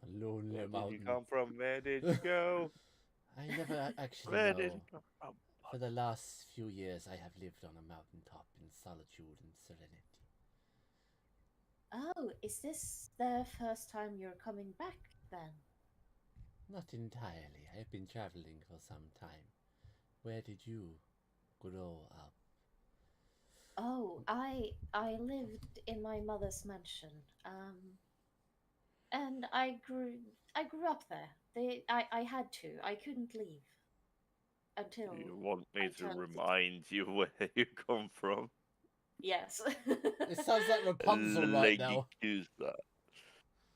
A lonely Where did mountain. you come from? Where did you go? I never actually Where know. did you come from? For the last few years, I have lived on a mountaintop in solitude and serenity. Oh, is this the first time you're coming back then? Not entirely. I have been traveling for some time. Where did you grow up? Oh, I lived in my mother's mansion. And I grew up there. I had to. I couldn't leave until Do you want I me to turned remind you where you come from? yes. It sounds like Rapunzel right now. Legikusa.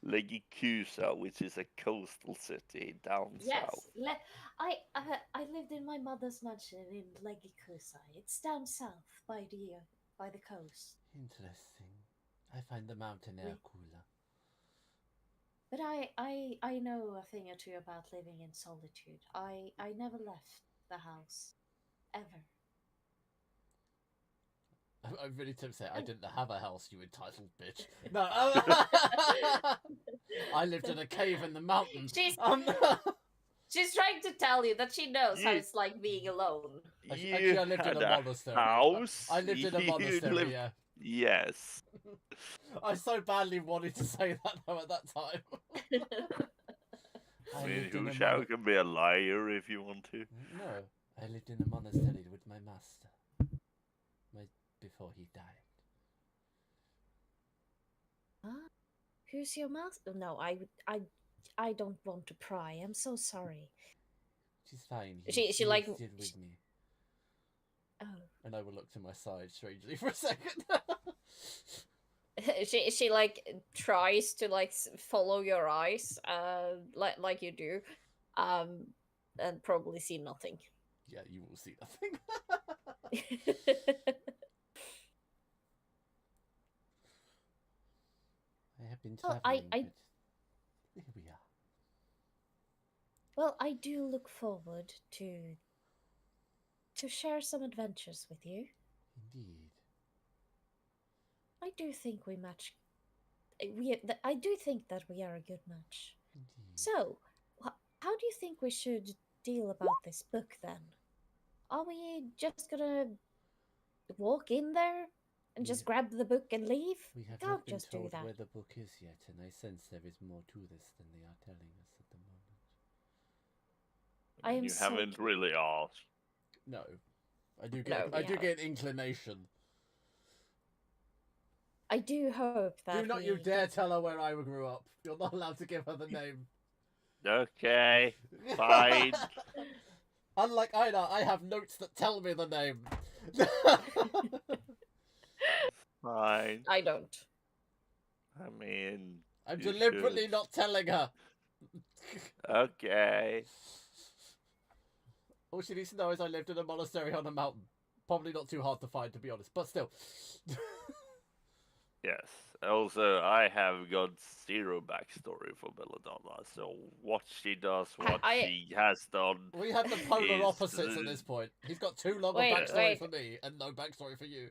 Legikusa, which is a coastal city down Yes. south. I lived in my mother's mansion in Legikusa. It's down south by the coast. Interesting. I find the mountain air cooler. But I know a thing or two about living in solitude. I never left the house. Ever. I'm really tempted to say I didn't have a house, you entitled bitch. No, I lived in a cave in the mountains. She's- She's trying to tell you that she knows how You- it's like being alone. Actually, I lived in had a monastery. house. I lived in a You monastery, lived- yeah. Yes. I so badly wanted to say that though at that time. I mean, lived in who a shall can be a liar if you want to. No, I lived in a monastery with my master. Before he died. Huh? Who's your master? No, I don't want to pry. I'm so sorry. She's fine. She like still with me. Oh. And I will look to my side strangely for a second. she like tries to like follow your eyes, like you do, and probably see nothing. Yeah, you will see nothing. I have been Well, traveling, I- but here we are. Well, I do look forward to share some adventures with you. Indeed. I do think we match. I do think that we are a good match. Indeed. So, how do you think we should deal about this book then? Are we just gonna walk in there and just grab the book and leave? We have Can't not been just do told that. where the book is yet, and I sense there is more to this than they are telling us at the moment. I am You so haven't really asked. No. I do No, get I we do haven't. get inclination. I do hope that Do not we you dare get- tell her where I grew up. You're not allowed to give her the name. Okay, fine. Unlike Ina, I have notes that tell me the name. Fine. I don't. I mean, I'm You deliberately should. not telling her. okay. All she needs to know is I lived in a monastery on a mountain. Probably not too hard to find, to be honest, but still. Yes. Also, I have got zero backstory for Belladonna, so what she does, what she has done. We have the polar is, opposites at this point. He's got too long Wait, a backstory wait. for me and no backstory for you.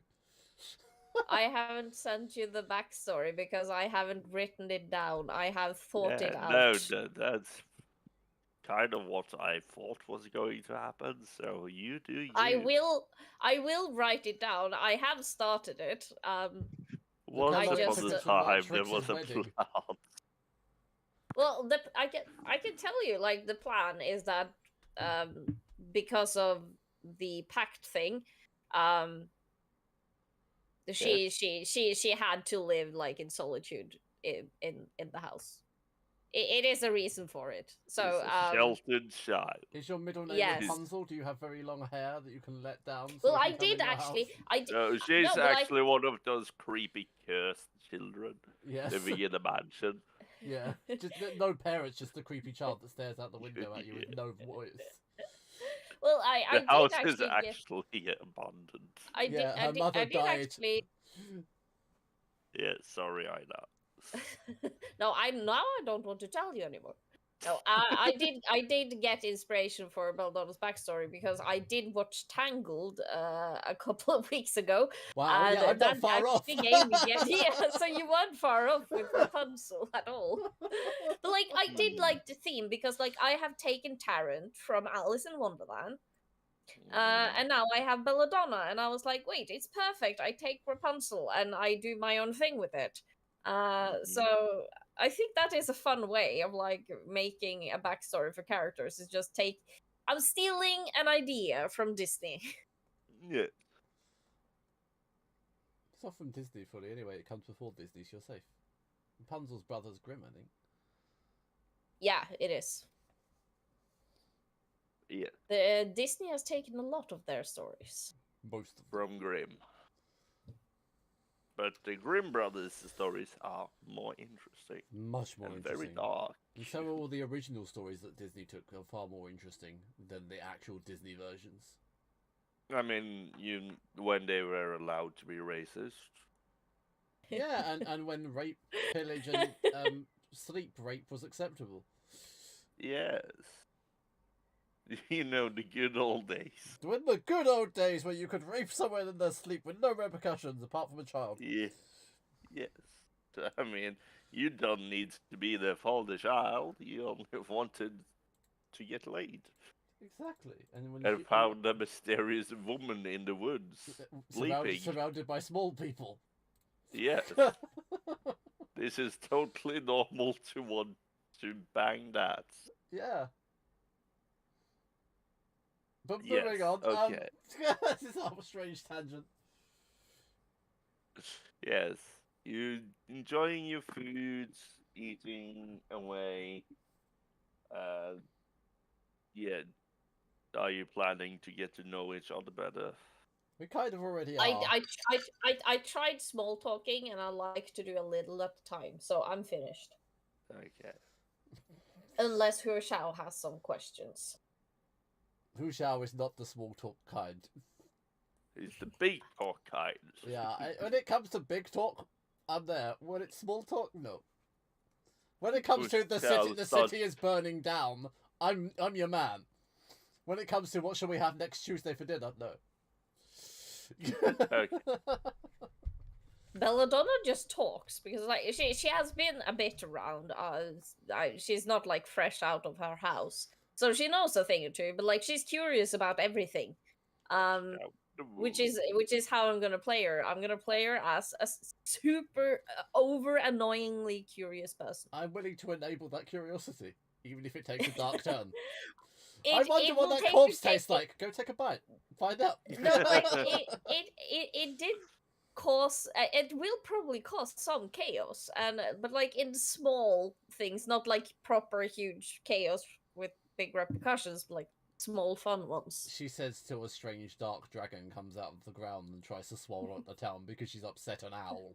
I haven't sent you the backstory because I haven't written it down. I have thought it out. No, that's kind of what I thought was going to happen. So you do you. I will write it down. I have started it. Once I upon just- a Trix's time, there Trix's was a wedding. plan. Well, I can tell you, like, the plan is that because of the pact thing, she had to live like in solitude in the house. It is a reason for it. So He's a sheltered child. Is your middle name Yes. Rapunzel? Do you have very long hair that you can let down? So well, it I can come in did your actually. house? I did. No, she's no, well, actually one of those creepy cursed children Yes. living in a mansion. Yeah. Just no parents, just a creepy child that stares out the window at you with no voice. Well, I The house did is actually. actually abandoned. I did. Yeah, I her did, mother I did died. actually. Yeah, sorry, I know. No, I don't want to tell you anymore. No, I did get inspiration for Belladonna's backstory because I did watch Tangled a couple of weeks ago. Wow, and yeah, I'm not that far off. actually gave me the idea. So you weren't far off with Rapunzel at all. But like, I did like the theme because like I have taken Tarrant from Alice in Wonderland. And now I have Belladonna, and I was like, wait, it's perfect. I take Rapunzel and I do my own thing with it. So I think that is a fun way of like making a backstory for characters. Is just I'm stealing an idea from Disney. Yeah. It's not from Disney fully anyway. It comes before Disney, so you're safe. Rapunzel's brother's Grimm, I think. Yeah, it is. Yeah, Disney has taken a lot of their stories. Most of them. from Grimm. But the Grimm brothers' stories are more interesting Much more and interesting. very dark. And so are all the original stories that Disney took are far more interesting than the actual Disney versions. I mean, when they were allowed to be racist. Yeah, and when rape, pillage, and sleep rape was acceptable. Yes. You know, the good old days. When the good old days where you could rape someone in their sleep with no repercussions apart from a child. Yeah. Yes. I mean, you don't need to be there for the child. You only wanted to get laid. Exactly. And when And found a mysterious woman in the woods, sleeping. surrounded by small people. Yes. This is totally normal to want to bang that. Yeah. But Yes, moving on. okay. This is a strange tangent. Yes. You enjoying your foods, eating away. Yeah. Are you planning to get to know each other better? We kind of already are. I tried small talking, and I like to do a little at a time, so I'm finished. Okay. Unless Hu Shao has some questions. Hu Shao is not the small talk kind. It's the big talk kind. Yeah, when it comes to big talk, I'm there. When it's small talk, no. When it comes to the city is burning down, I'm your man. When it comes to what shall we have next Tuesday for dinner, no. Okay. Belladonna just talks because like she has been a bit around. She's not like fresh out of her house, so she knows a thing or two. But like she's curious about everything. Which is how I'm gonna play her. I'm gonna play her as a super over annoyingly curious person. I'm willing to enable that curiosity, even if it takes a dark turn. I wonder what that take corpse tastes like. Go take a bite. Find out. No, like it did cause. It will probably cause some chaos, and but like in small things, not like proper huge chaos with big repercussions, but like small fun ones. She says till a strange dark dragon comes out of the ground and tries to swallow up the town because she's upset an owl.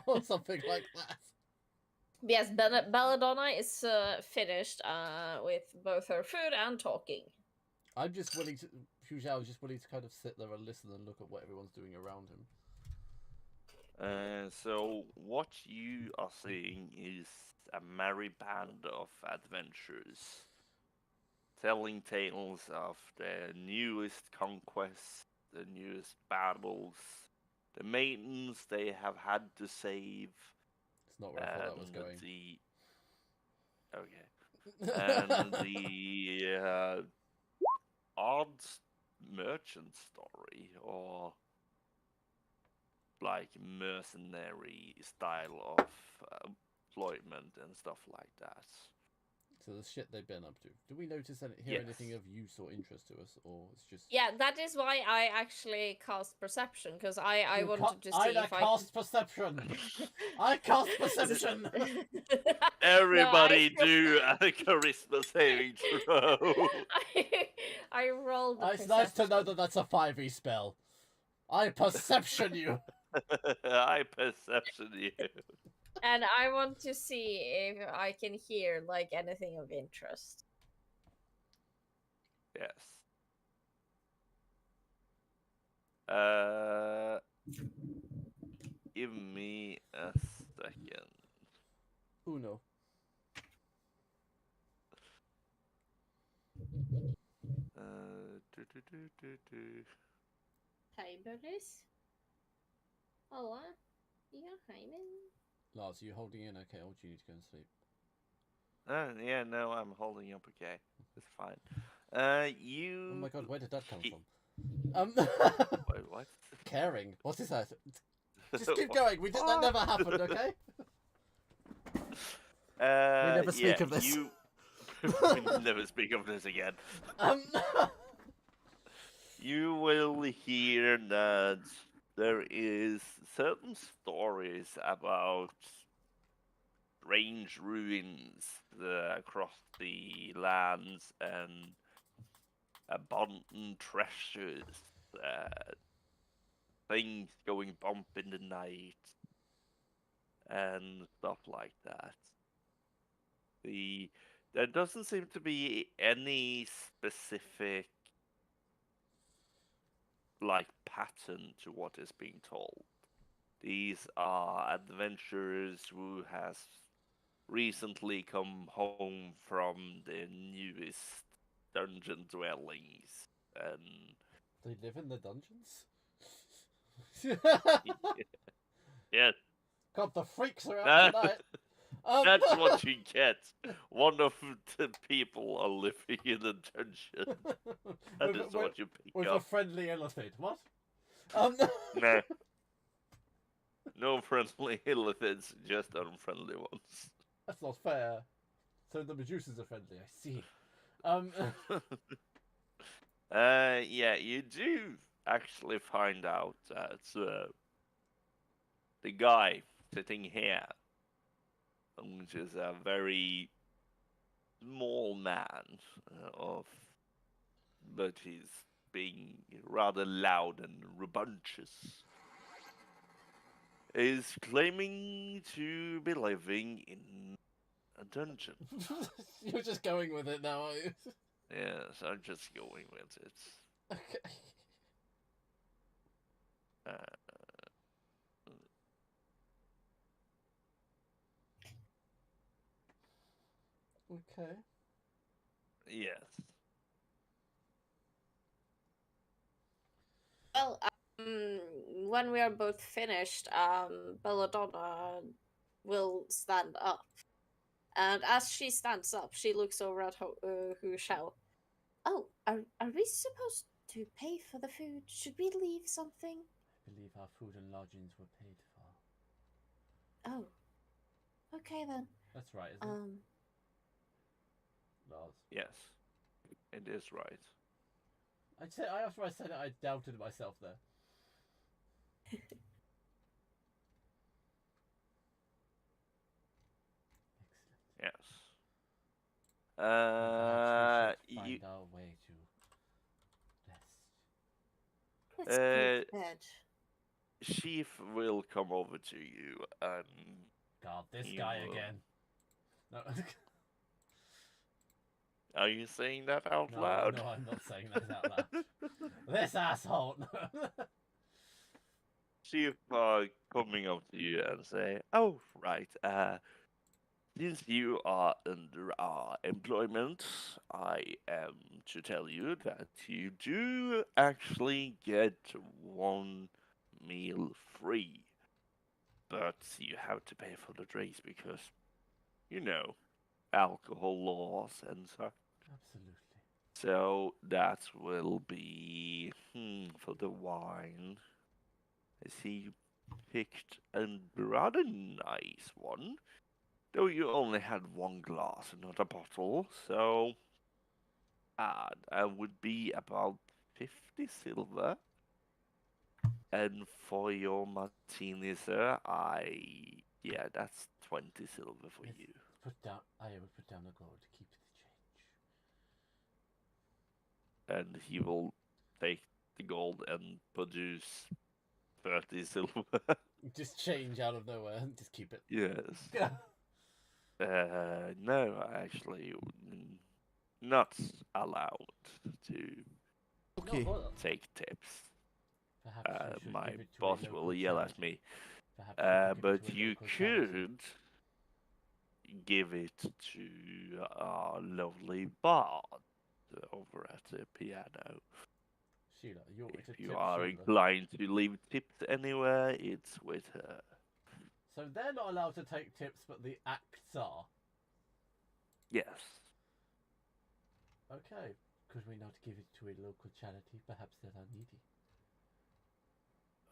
Or something like that. Yes, Belladonna is finished with both her food and talking. I'm just willing to. Hu Zhao is just willing to kind of sit there and listen and look at what everyone's doing around him. So what you are seeing is a merry band of adventurers, telling tales of the newest conquests, the newest battles, the maidens they have had to save. It's not where I thought that was going. And the odd merchant story, or like mercenary style of employment and stuff like that. So the shit they've been up to. Do we notice hear Yes. anything of use or interest to us, or it's just? Yeah, that is why I actually cast perception, because I wanted to see if I cast perception. I cast perception. Everybody do a charisma saving throw. I rolled. The It's nice to know that that's a 5e spell. I perception you. I perception you. And I want to see if I can hear like anything of interest. Yes. Give me a second. Uno. Hej Burris. Hallå? Ja, hej men. Lars, are you holding in okay, or do you need to go and sleep? Yeah, no, I'm holding up okay. It's fine. You. Oh my god, where did that come from? Wait, what? Caring. What is that? Just keep going. That never happened, okay? We never speak of this. We never speak of this again. You will hear that there is certain stories about strange ruins across the lands and abundant treasures, things going bump in the night, and stuff like that. There doesn't seem to be any specific like pattern to what is being told. These are adventurers who has recently come home from the newest dungeon dwellings, and They live in the dungeons? yeah, God, the freaks are out tonight. that's what you get one of the people are living in a dungeon. That is what you pick with a up. friendly elephant. What? No. No friendly elephants, just unfriendly ones. That's not fair. So the Medusas are friendly, I see. Yeah, you do actually find out that the guy sitting here, which is a very small man, but he's being rather loud and rambunctious, is claiming to be living in a dungeon. You're just going with it now, are you? Yes, I'm just going with it. Okay. Uh, Okay. yes. Well, when we are both finished, Belladonna will stand up. And as she stands up, she looks over at Hu Shao. Oh, are we supposed to pay for the food? Should we leave something? I believe our food and lodgings were paid for. Oh, okay then. That's right, isn't it? Lars. Yes. It is right. After I said it, I doubted myself there. Excellent. Yes. Perhaps we should You, find our way to rest. Let's go to bed. Chief will come over to you and God, this he guy will- again. No, Are you saying that out no, loud? no, I'm not saying that out loud. This asshole. Chief coming up to you and say, "Oh, right. Since you are under our employment, I am to tell you that you do actually get one meal free. But you have to pay for the drinks because, you know, alcohol laws and such. Absolutely. So that will be for the wine. I see you picked a rather nice one. Though you only had one glass and not a bottle, so that would be about 50 silver. And for your martini, sir, yeah, that's 20 silver for Yes. you. I would put down the gold to keep the change. And he will take the gold and produce 30 silver. Just change out of nowhere and just keep it. Yes. No, actually, not allowed to Okay. take tips. Perhaps we should My give it to boss a local will yell at charity. me. Perhaps we could give But it to a you local charity. could give it to our lovely bard over at the piano. Sheila, you want me to If you tip are Sheila? inclined to leave tips anywhere, it's with her. So they're not allowed to take tips, but the acts are. Yes. Okay. Could we not give it to a local charity? Perhaps they are needy.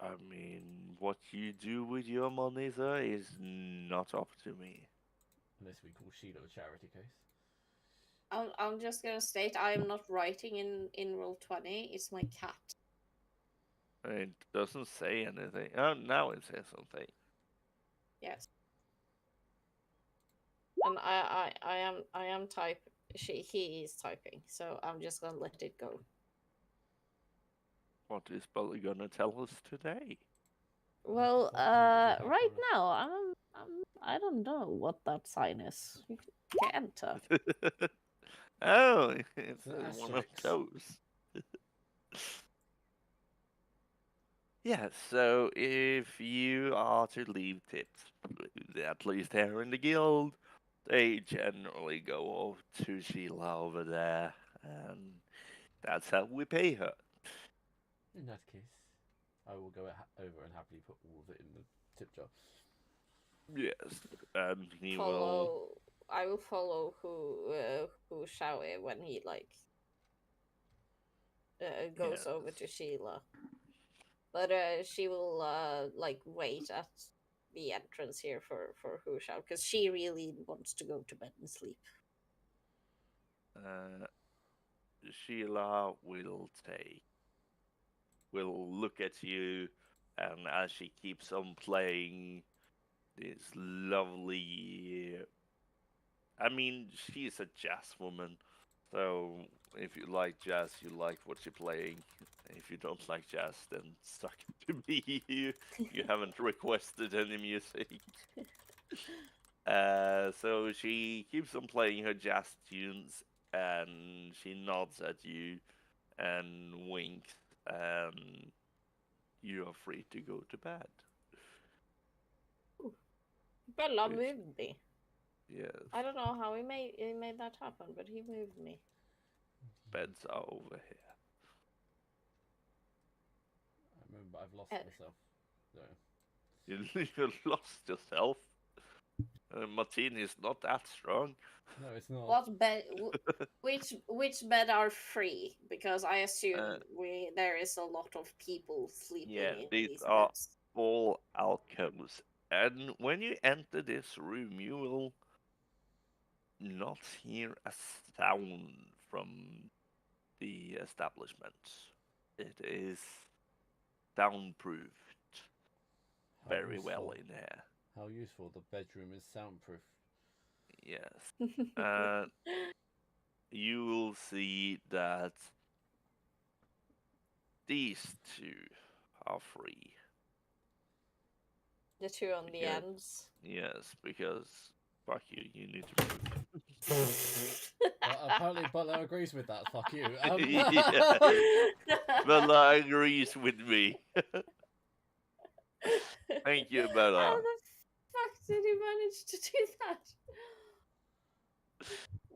I mean, what you do with your money, sir, is not up to me. Unless we call Sheila a charity case. I'm just gonna state I am not writing in Roll20. It's my cat. It doesn't say anything. Oh, now it says something. Yes. And I am type. He is typing. So I'm just gonna let it go. What is Bully gonna tell us today? Well, Absolutely, right Papa. now I don't know what that sign is. You can't tell. Oh, it's It's an one of asterisk. those. Yes, so if you are to leave tips, at least here in the guild, they generally go over to Sheila over there, and that's how we pay her. In that case, I will go over and happily put all of it in the tip jar. Yes, and he will. Follow I will follow who Shaoe when he like goes Yes. over to Sheila. But she will like wait at the entrance here for Hu Shao because she really wants to go to bed and sleep. Sheila will look at you, and as she keeps on playing this lovely. I mean, she's a jazz woman, so if you like jazz, you like what she's playing. If you don't like jazz, then suck it to be you. You haven't requested any music. So she keeps on playing her jazz tunes, and she nods at you and winks, and you are free to go to bed. Bella Which- moved me. Yes, I don't know how he made that happen, but he moved me. beds are over here. I remember I've lost Ed. myself. So. You lost yourself. Martini is not that strong. No, it's not. What bed? Which bed are free? Because I assume there is a lot of people sleeping Yeah, in these these are beds. all alcoves. And when you enter this room, you will not hear a sound from the establishment. It is soundproofed How very well useful. in here. How useful the bedroom is soundproof. Yes. You will see that these two are free. The two on the Yeah. ends. Yes, because fuck you, you need to move. Apparently Butler agrees with that, fuck you. Yeah. Bella agrees with me. Thank you, How Bella. the fuck did he manage to do that?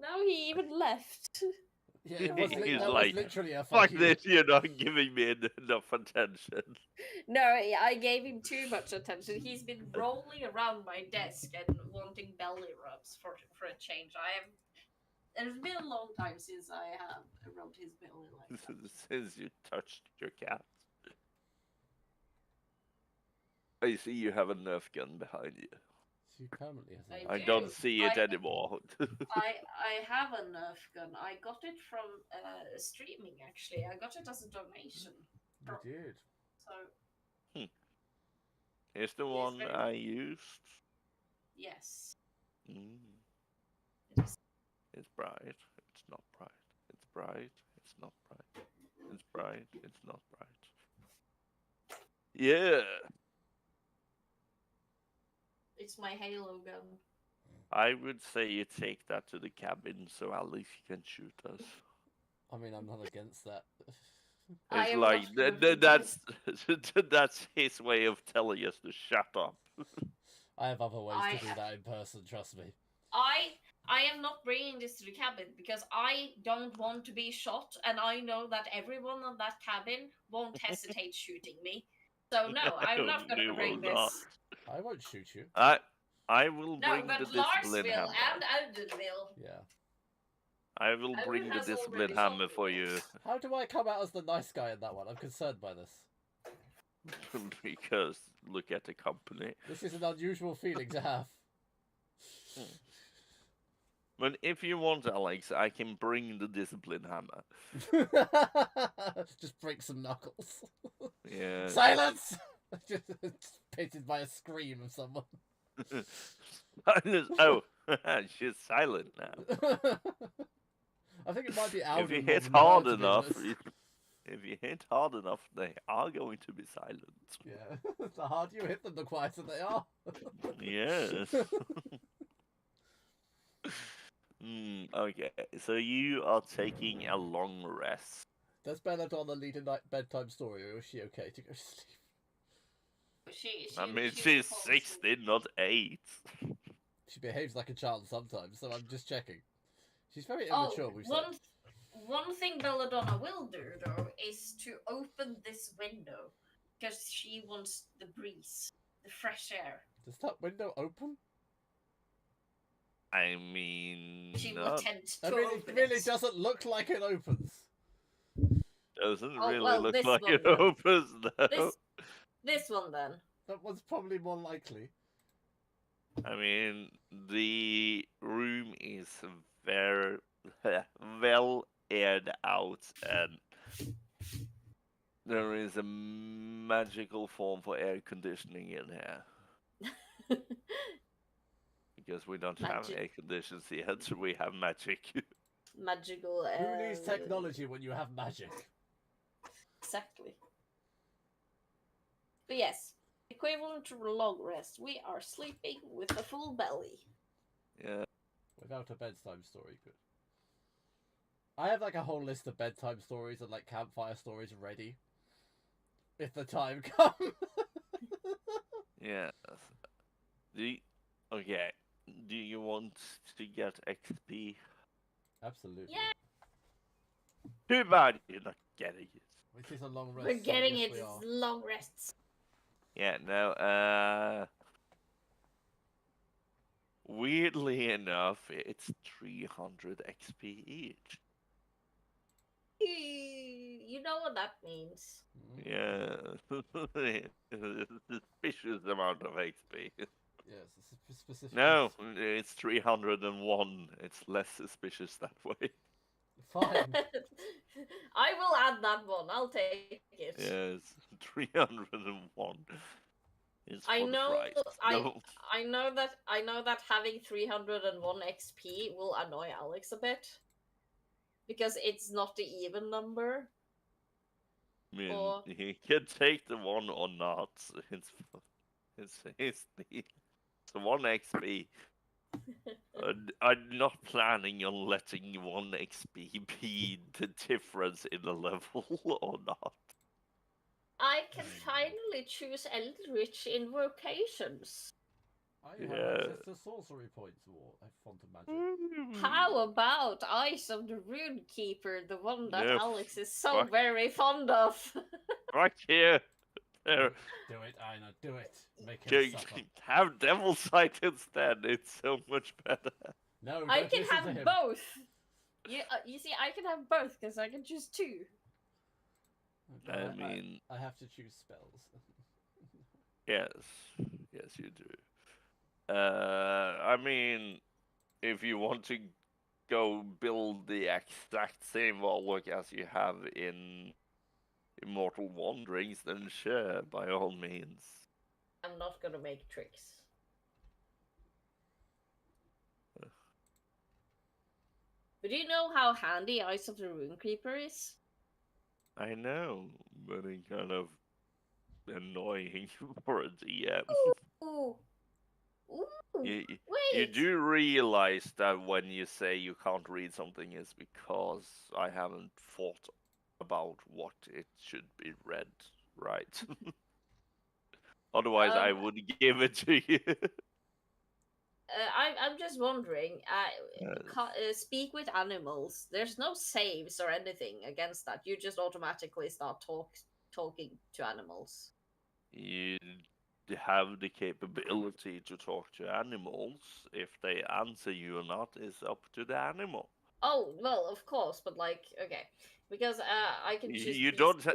Now he even left. Yeah, it was, He's that like, was literally a fuck fuck you. this, you're not giving me enough attention. No, I gave him too much attention. He's been rolling around my desk and wanting belly rubs for a change. There's been a long time since I have rubbed his belly like that. Since you touched your cat. I see you have a Nerf gun behind you. She permanently has I a I do. don't see it I- anymore. I have a Nerf gun. I got it from streaming actually. I got it as a donation. You did. So Here's the It is one very- I used. yes. Mm. It is. It's bright. It's not bright. It's bright. It's not bright. It's bright. It's not bright. Yeah. It's my Halo gun. I would say you take that to the cabin so at least you can shoot us. I mean, I'm not against that. I It's am like not gonna that's his way of telling us to shut up. I have other ways I- to do that in person, trust me. I am not bringing this to the cabin because I don't want to be shot, and I know that everyone on that cabin won't hesitate shooting me. So no, I'm not We gonna will bring not. this. I won't shoot you. I will No, bring but the Lars discipline will hammer. and Odin will. Yeah. I will Odin bring the has discipline already hammer shot for me you once. How do I come out as the nice guy in that one? I'm concerned by this. because look at the company. This is an unusual feeling to have. But if you want, Alex, I can bring the discipline hammer. Just break some knuckles. Yeah. Silence! Just painted by a scream of someone. Oh, she's silent now. I think it might be If Alden you more hit than her, hard to be enough, honest. if you hit hard enough, they are going to be silent. Yeah, the harder you hit them, the quieter they are. Yes. Okay, so you are taking a long rest. Does Belladonna lead a night bedtime story, or is she okay to go to sleep? I mean, She she's falls asleep. 16, not 8. She behaves like a child sometimes, so I'm just checking. She's very Oh, immature, we've said. one thing Belladonna will do though is to open this window because she wants the breeze, the fresh air. Does that window open? I mean, She will not attempt I to mean, it open really it. doesn't look like it opens. doesn't Oh, really well, look this like one it then. opens though. This one then. That one's probably more likely. I mean, the room is very well aired out, and there is a magical form for air conditioning in here. Because we don't have Magic. air conditions yet, so we have magic. Magical. Who needs technology when you have magic? Exactly. But yes, equivalent to a long rest. We are sleeping with a full belly. Yeah. Without a bedtime story, good. I have like a whole list of bedtime stories and like campfire stories ready. If the time comes. Yes. Okay. Do you want to get XP? Absolutely. Yeah. Too bad you're not getting it. This is a long rest. We're getting so yes, it. we It's are. long rests. Yeah, no, weirdly enough, it's 300 XP each. You know what that means. Yeah. Suspicious amount of XP. Yes, it's specific. No, it's 301. It's less suspicious that way. Fine. I will add that one. I'll take it. Yes, 301. It's I for the know. price. No. I know that having 301 XP will annoy Alex a bit because it's not the even number. I mean, Or he can take the one or not. It's the one XP. I'm not planning on letting one XP be the difference in the level or not. I can finally choose Eldritch invocations. I have Yeah. access to sorcery points or a font of magic. How about Eyes of the Rune Keeper, the one that No, Alex is so fuck. very fond of? Right here. There. Do it, Aina, do it. Make him Can- suffer. Have Devil Sight instead. It's so much better. No, don't I can listen to have him. both. You see, I can have both because I can choose two. I mean, I have to choose spells. yes. Yes, you do. I mean, if you want to go build the exact same Warlock as you have in Immortal Wanderings, then sure, by all means. I'm not gonna make tricks. But do you know how handy Eyes of the Rune Keeper is? I know, but it's kind of annoying for a DM. Ooh. Ooh. You, you Wait. do realize that when you say you can't read something, it's because I haven't thought about what it should be read, right? Otherwise, I would give it to you. I'm just wondering. Speak with animals. There's no saves or anything against that. You just automatically start talking to animals. You have the capability to talk to animals. If they answer you or not is up to the animal. Oh well, of course, but like, okay, because I can choose. You don't.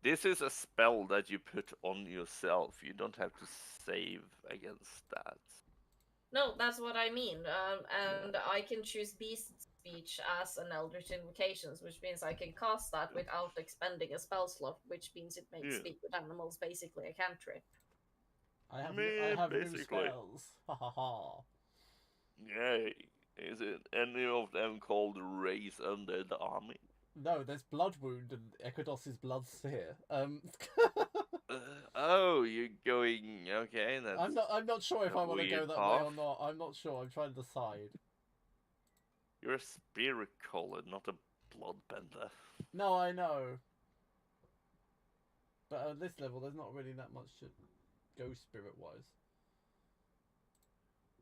This is a spell that you put on yourself. You don't have to save against that. No, that's what I mean. And I can choose beast speech as an eldritch invocations, which means I can cast that without expending a spell slot, which means it makes Yeah. speak with animals basically a cantrip. I have new Basically. spells. Ha ha ha. Yay. Is it any of them called Raise Under the Army? No, there's Blood Wound and Echodos's Blood Sphere. Oh, you're going. Okay, that's. I'm not sure if a I want to go weird that way or path. not. I'm not sure. I'm trying to decide. You're a spirit caller, not a bloodbender. No, I know. But at this level, there's not really that much to go spirit-wise.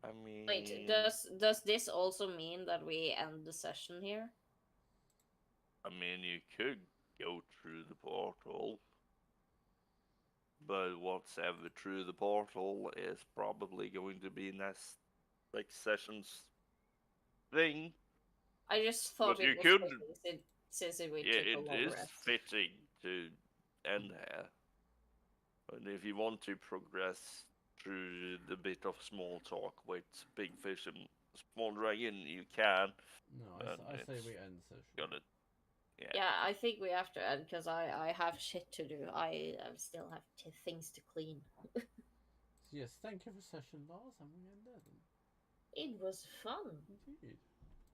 I mean. Wait, does this also mean that we end the session here? I mean, you could go through the portal. But what's ever through the portal is probably going to be next sessions. thing. I just thought But you it was could- fitting since we Yeah, took a it long is rest. fitting to end here. And if you want to progress through the bit of small talk with Big Fish and Small Dragon, you can. No, And I say it's we end session. Gonna, yeah. Yeah, I think we have to end because I have shit to do. I still have things to clean. Yes, thank you for session, Lars, and we end there then. It was fun. Indeed.